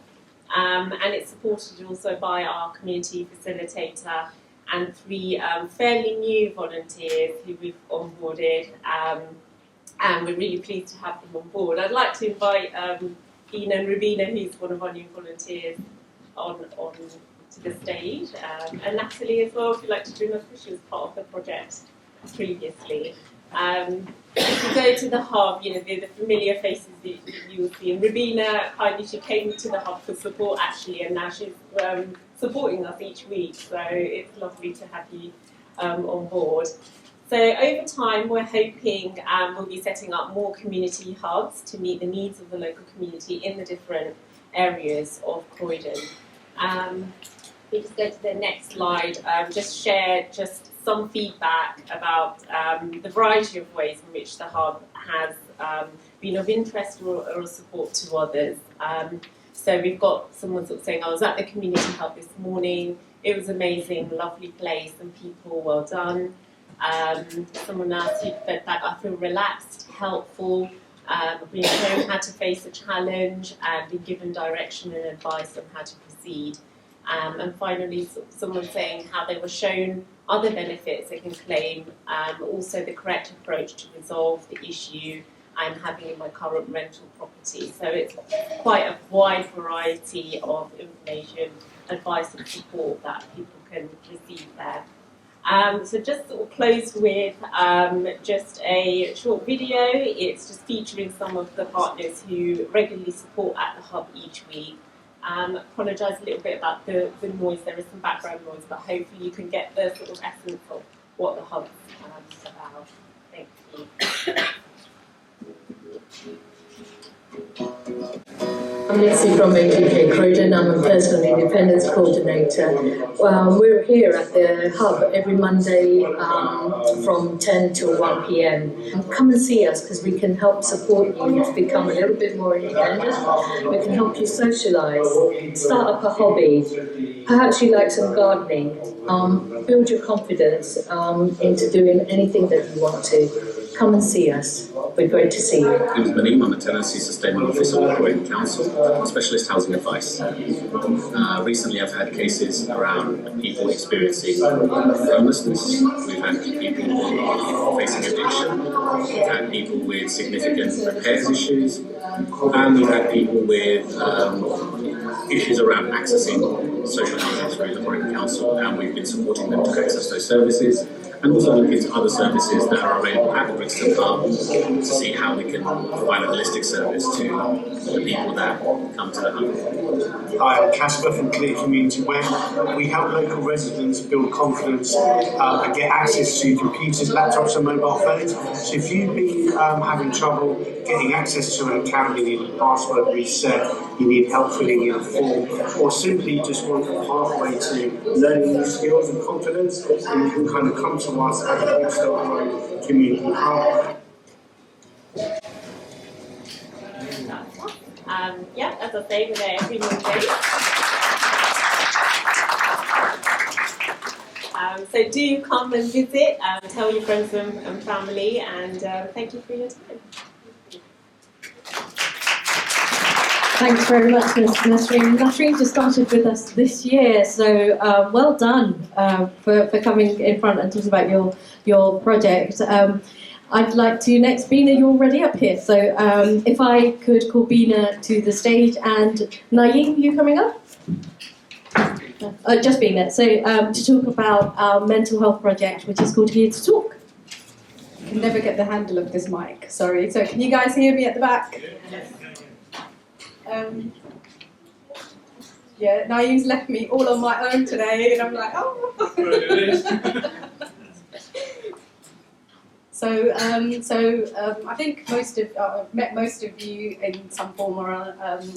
And it's supported also by our community facilitator and 3 fairly new volunteers who we've onboarded, and we're really pleased to have them on board. I'd like to invite Ina and Rubina, who's one of our new volunteers, on to the stage, and Natalie as well, if you'd like to join us, because she was part of the project previously. If you go to the hub, the familiar faces that you will see. And Rubina, kindly, she came to the hub for support actually, and now she's supporting us each week. So it's lovely to have you on board. So over time, we're hoping we'll be setting up more community hubs to meet the needs of the local community in the different areas of Croydon. We just go to the next slide. Just share some feedback about the variety of ways in which the hub has been of interest or support to others. So we've got someone sort of saying, I was at the community hub this morning. It was amazing, lovely place, and people, well done. Someone else who fed back, I feel relaxed, helpful, been shown how to face a challenge, and been given direction and advice on how to proceed. And finally, someone saying how they were shown other benefits they can claim, also the correct approach to resolve the issue I'm having in my current rental property. So it's quite a wide variety of information, advice and support that people can receive there. So just sort of close with just a short video. It's just featuring some of the partners who regularly support at the hub each week. Apologise a little bit about the noise, there is some background noise, but hopefully you can get the sort of essence of what the hub is about. Thank you. I'm Lucy from McVicker Croydon. I'm a personal independence coordinator. We're here at the hub every Monday from 10 till 1 p.m. Come and see us because we can help support you to become a little bit more independent. We can help you socialise, start up a hobby. Perhaps you like some gardening. Build your confidence into doing anything that you want to. Come and see us. We're great to see you. It was Mamun. I'm a tenancy sustainment officer with Croydon Council, specialist housing advice. Recently I've had cases around people experiencing homelessness. We've had people facing addiction. We've had people with significant repairs issues. And we've had people with issues around accessing social housing through the Croydon Council. And we've been supporting them to access those services. And also look into other services that are available at the Brixton Hub to see how we can provide a holistic service to the people that come to the hub. Hi, I'm Casper from Cllr Community Web. We help local residents build confidence and get access to computers, laptops and mobile phones. So if you've been having trouble getting access to an account, you need a password reset, you need help filling in a form, or simply just want a pathway to learning new skills and confidence, then you can kind of come to us at the Brixton Community Hub. Yeah, as I say, we're there every Monday. So do come and visit, tell your friends and family, and thank you for your time. Thanks very much, Nasreen. Nasreen just started with us this year, so well done for coming in front and talking about your project. I'd like to next, Bina, you're already up here, so if I could call Bina to the stage, and Naeem, you coming up? Just Bina, so to talk about our mental health project, which is called Here to Talk. I can never get the handle of this mic, sorry. So can you guys hear me at the back? Yeah, Naeem's left me all on my own today, and I'm like, oh. So I think I've met most of you in some form or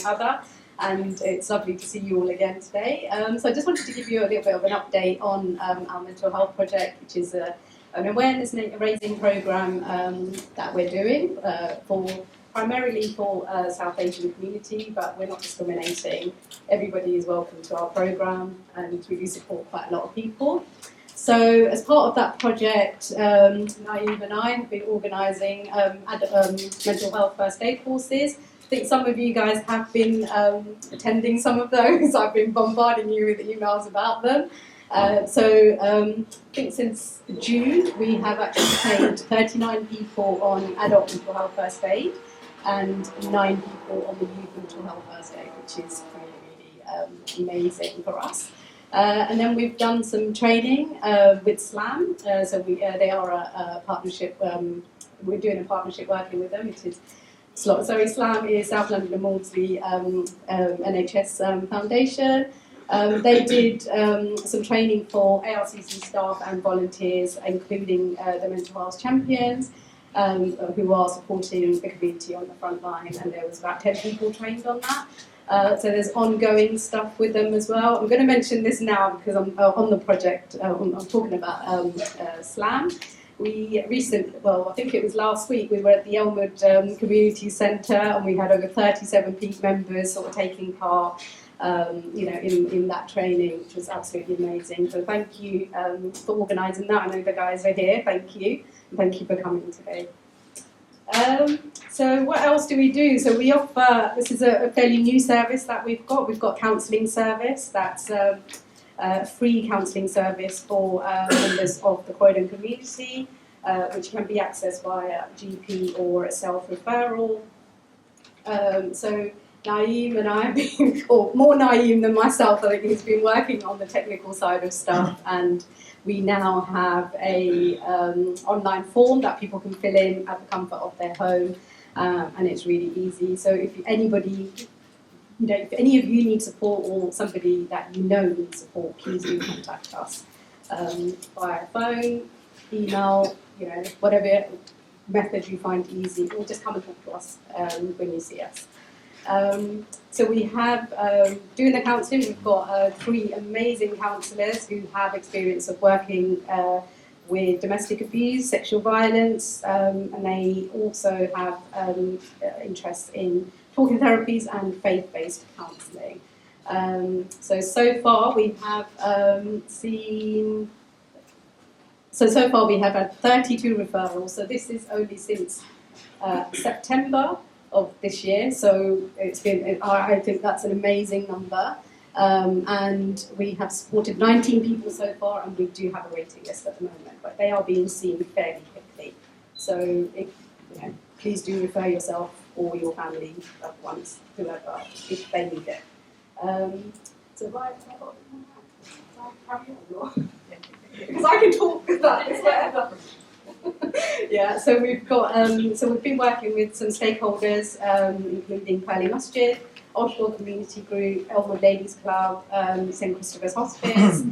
other, and it's lovely to see you all again today. So I just wanted to give you a little bit of an update on our mental health project, which is an awareness raising programme that we're doing primarily for South Asian community, but we're not discriminating. Everybody is welcome to our programme, and we do support quite a lot of people. So as part of that project, Naeem and I have been organising mental health first aid courses. I think some of you guys have been attending some of those. I've been bombarding you with emails about them. I think since June we have actually trained 39 people on adult mental health first aid and 9 people on the youth mental health first aid, which is really amazing for us. And then we've done some training with SLAM. They are a partnership. We're doing a partnership working with them. SLAM is South London and Maudsley NHS Foundation. They did some training for ARCC staff and volunteers, including the mental health champions, who are supporting the community on the front line. And there was about 10 people trained on that. So there's ongoing stuff with them as well. I'm going to mention this now because I'm on the project. I'm talking about SLAM. I think it was last week, we were at the Elmwood Community Centre, and we had over 37 peak members sort of taking part, in that training, which was absolutely amazing. So thank you for organising that. I know the guys are here. Thank you, and thank you for coming today. So what else do we do? So we offer, this is a fairly new service that we've got. We've got counselling service. That's a free counselling service for members of the Croydon community, which can be accessed via GP or a self-referral. So Naeem and I have been, or more Naeem than myself, I think he's been working on the technical side of stuff, and we now have a online form that people can fill in at the comfort of their home, and it's really easy. So if anybody, if any of you need support or somebody that you know needs support, please do contact us via phone, email, whatever method you find easy, or just come and talk to us when you see us. So we have, doing the counselling, we've got 3 amazing counsellors who have experience of working with domestic abuse, sexual violence, and they also have interest in talking therapies and faith-based counselling. So far we have so far we have had 32 referrals, so this is only since September of this year, so it's been, I think that's an amazing number, and we have supported 19 people so far, and we do have a waiting list at the moment, but they are being seen fairly quickly. So please do refer yourself or your family loved ones, whoever, if they need it. Because I can talk about this whatever. Yeah, so we've got we've been working with some stakeholders, including Pearly Masjid, Offshore Community Group, Elmwood Ladies Club, St Christopher's Hospice,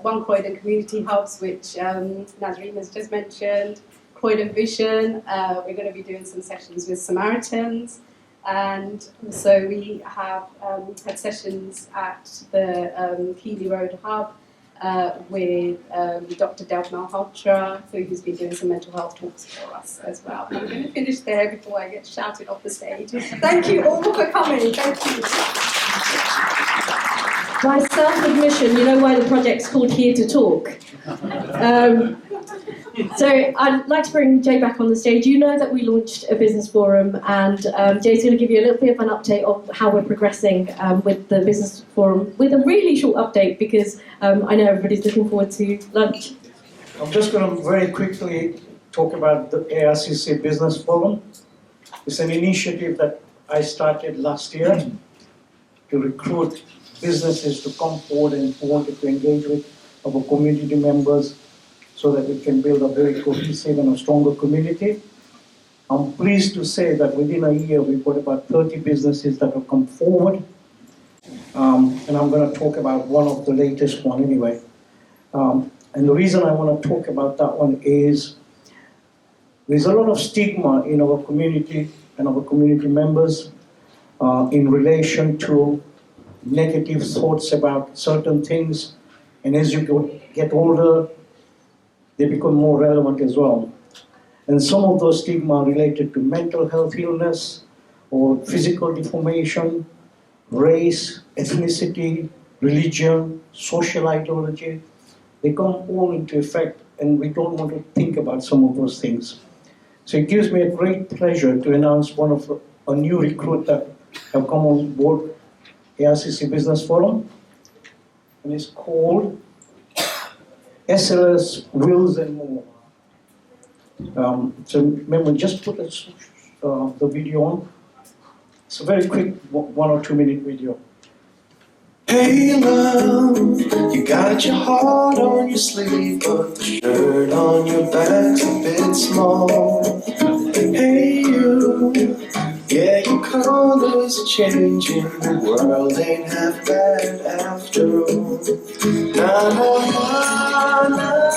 One Croydon Community Hubs, which Nasreen has just mentioned, Croydon Vision. We're going to be doing some sessions with Samaritans, and also we have had sessions at the Keeley Road Hub with Dr. Delp Malhotra, who's been doing some mental health talks for us as well. I'm going to finish there before I get shouted off the stage. Thank you all for coming. Thank you. By self-admission, you know why the project's called Here to Talk. So I'd like to bring Jay back on the stage. You know that we launched a business forum, and Jay's going to give you a little bit of an update of how we're progressing with the business forum, with a really short update because I know everybody's looking forward to lunch. I'm just going to very quickly talk about the ARCC Business Forum. It's an initiative that I started last year to recruit businesses to come forward and who wanted to engage with our community members so that we can build a very cohesive and a stronger community. I'm pleased to say that within a year we've got about 30 businesses that have come forward. and I'm going to talk about one of the latest one anyway. And the reason I want to talk about that one is there's a lot of stigma in our community and our community members in relation to negative thoughts about certain things, and as you get older, they become more relevant as well. And some of those stigma are related to mental health illness or physical deformation, race, ethnicity, religion, social ideology. They come all into effect, and we don't want to think about some of those things. So it gives me a great pleasure to announce one of a new recruit that have come on board ARCC Business Forum, and it's called SLS Wills and More. So remember, just put the video on. It's a very quick 1 or 2 minute video. Hey love, you got your heart on your sleeve, but the shirt on your back's a bit small. Hey you, yeah, your colors are changing, the world ain't half bad after all. Na na na na.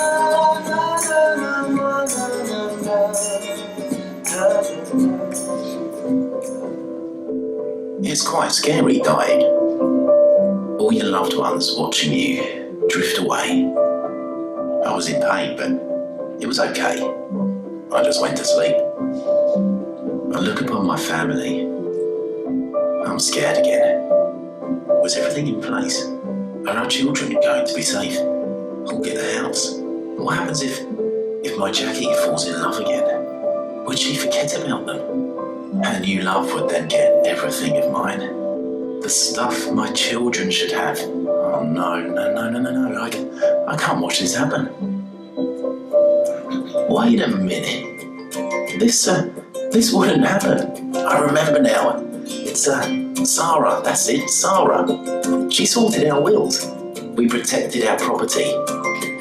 It's quite scary dying. All your loved ones watching you drift away. I was in pain, but it was okay. I just went to sleep. I look upon my family. I'm scared again. Was everything in place? Are our children going to be safe? Who'll get the house? What happens if my Jackie falls in love again? Would she forget about them? Her new love would then get everything of mine. The stuff my children should have. Oh no. I can't watch this happen. Wait a minute. This wouldn't happen. I remember now. It's Sarah, that's it, Sarah. She sorted our wills. We protected our property.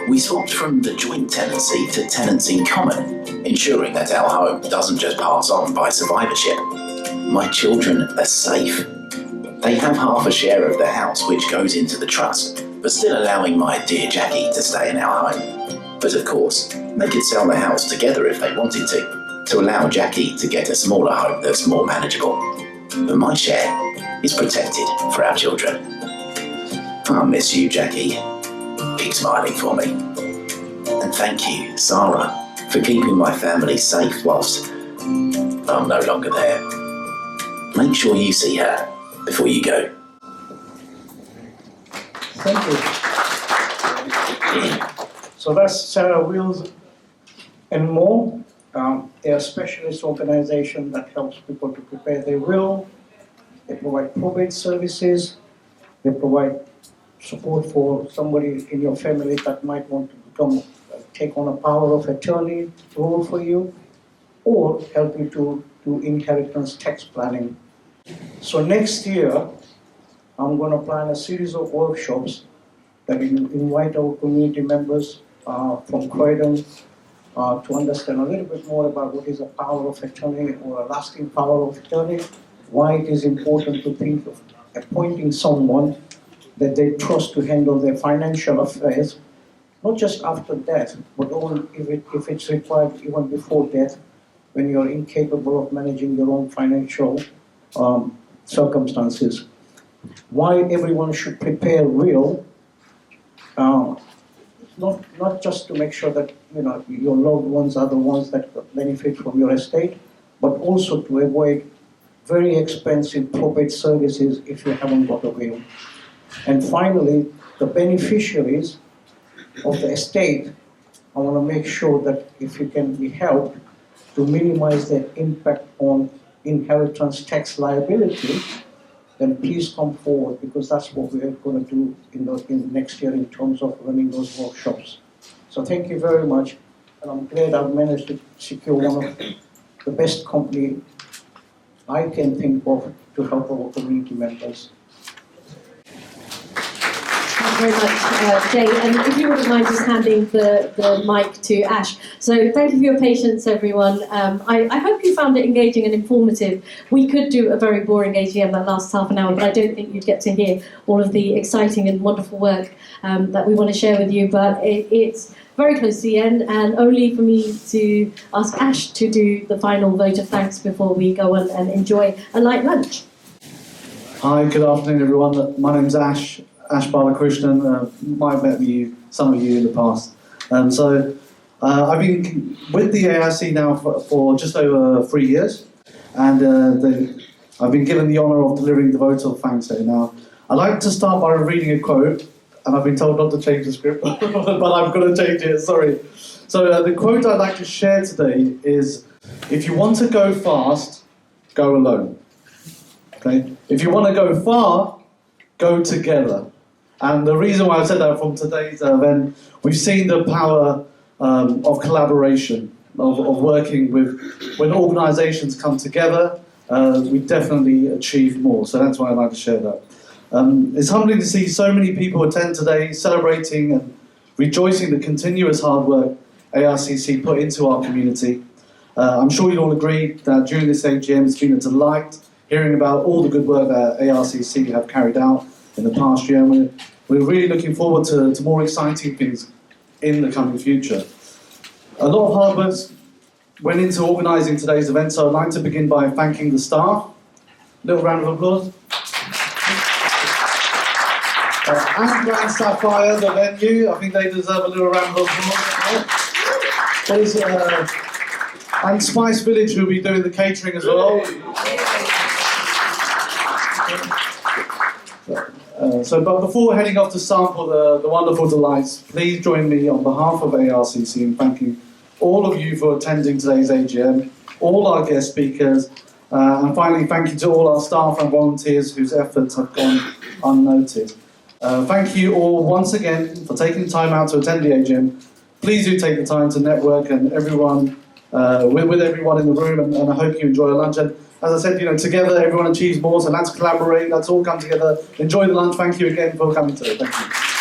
We swapped from the joint tenancy to tenants in common, ensuring that our home doesn't just pass on by survivorship. My children are safe. They have half a share of the house which goes into the trust, but still allowing my dear Jackie to stay in our home. But of course, they could sell the house together if they wanted to allow Jackie to get a smaller home that's more manageable. But my share is protected for our children. I miss you, Jackie. Keep smiling for me. And thank you, Sarah, for keeping my family safe whilst I'm no longer there. Make sure you see her before you go. Thank you. So that's Sarah Wills and More. They're a specialist organization that helps people to prepare their will. They provide probate services. They provide support for somebody in your family that might want to take on a power of attorney role for you, or help you to do inheritance tax planning. So next year, I'm going to plan a series of workshops that will invite our community members from Croydon to understand a little bit more about what is a power of attorney or a lasting power of attorney, why it is important to think of appointing someone that they trust to handle their financial affairs, not just after death, but if it's required even before death, when you're incapable of managing your own financial circumstances. Why everyone should prepare will, not just to make sure that your loved ones are the ones that benefit from your estate, but also to avoid very expensive probate services if you haven't got a will. And finally, the beneficiaries of the estate, I want to make sure that if you can be helped to minimize their impact on inheritance tax liability, then please come forward, because that's what we're going to do in next year in terms of running those workshops. So thank you very much, and I'm glad I've managed to secure one of the best company I can think of to help our community members. very much, Jay. And if you wouldn't mind just handing the mic to Ash. So thank you for your patience, everyone. I hope you found it engaging and informative. We could do a very boring AGM that lasts half an hour, but I don't think you'd get to hear all of the exciting and wonderful work that we want to share with you. But it's very close to the end, and only for me to ask Ash to do the final vote of thanks before we go on and enjoy a light lunch. Hi, good afternoon, everyone. My name's Ash Balakrishnan. Might have met some of you in the past. I've been with the AIC now for just over 3 years, and I've been given the honour of delivering the vote of thanks here. Now, I'd like to start by reading a quote, and I've been told not to change the script, but I'm going to change it, sorry. So the quote I'd like to share today is, if you want to go fast, go alone. Okay? If you want to go far, go together. And the reason why I've said that from today's event, we've seen the power of collaboration, of working with, when organisations come together, we definitely achieve more. So that's why I'd like to share that. It's humbling to see so many people attend today, celebrating and rejoicing the continuous hard work ARCC put into our community. I'm sure you'll all agree that during this AGM it's been a delight hearing about all the good work that ARCC have carried out in the past year, and we're really looking forward to more exciting things in the coming future. A lot of hard work went into organising today's event, so I'd like to begin by thanking the staff. Little round of applause. And Grand Sapphire, the venue, I think they deserve a little round of applause. And Spice Village, who'll be doing the catering as well. But before heading off to sample the wonderful delights, please join me on behalf of ARCC in thanking all of you for attending today's AGM, all our guest speakers, and finally thank you to all our staff and volunteers whose efforts have gone unnoticed. Thank you all once again for taking time out to attend the AGM. Please do take the time to network and everyone with everyone in the room, and I hope you enjoy a lunch. And as I said, together everyone achieves more, so let's collaborate, let's all come together, enjoy the lunch. Thank you again for coming today. Thank you.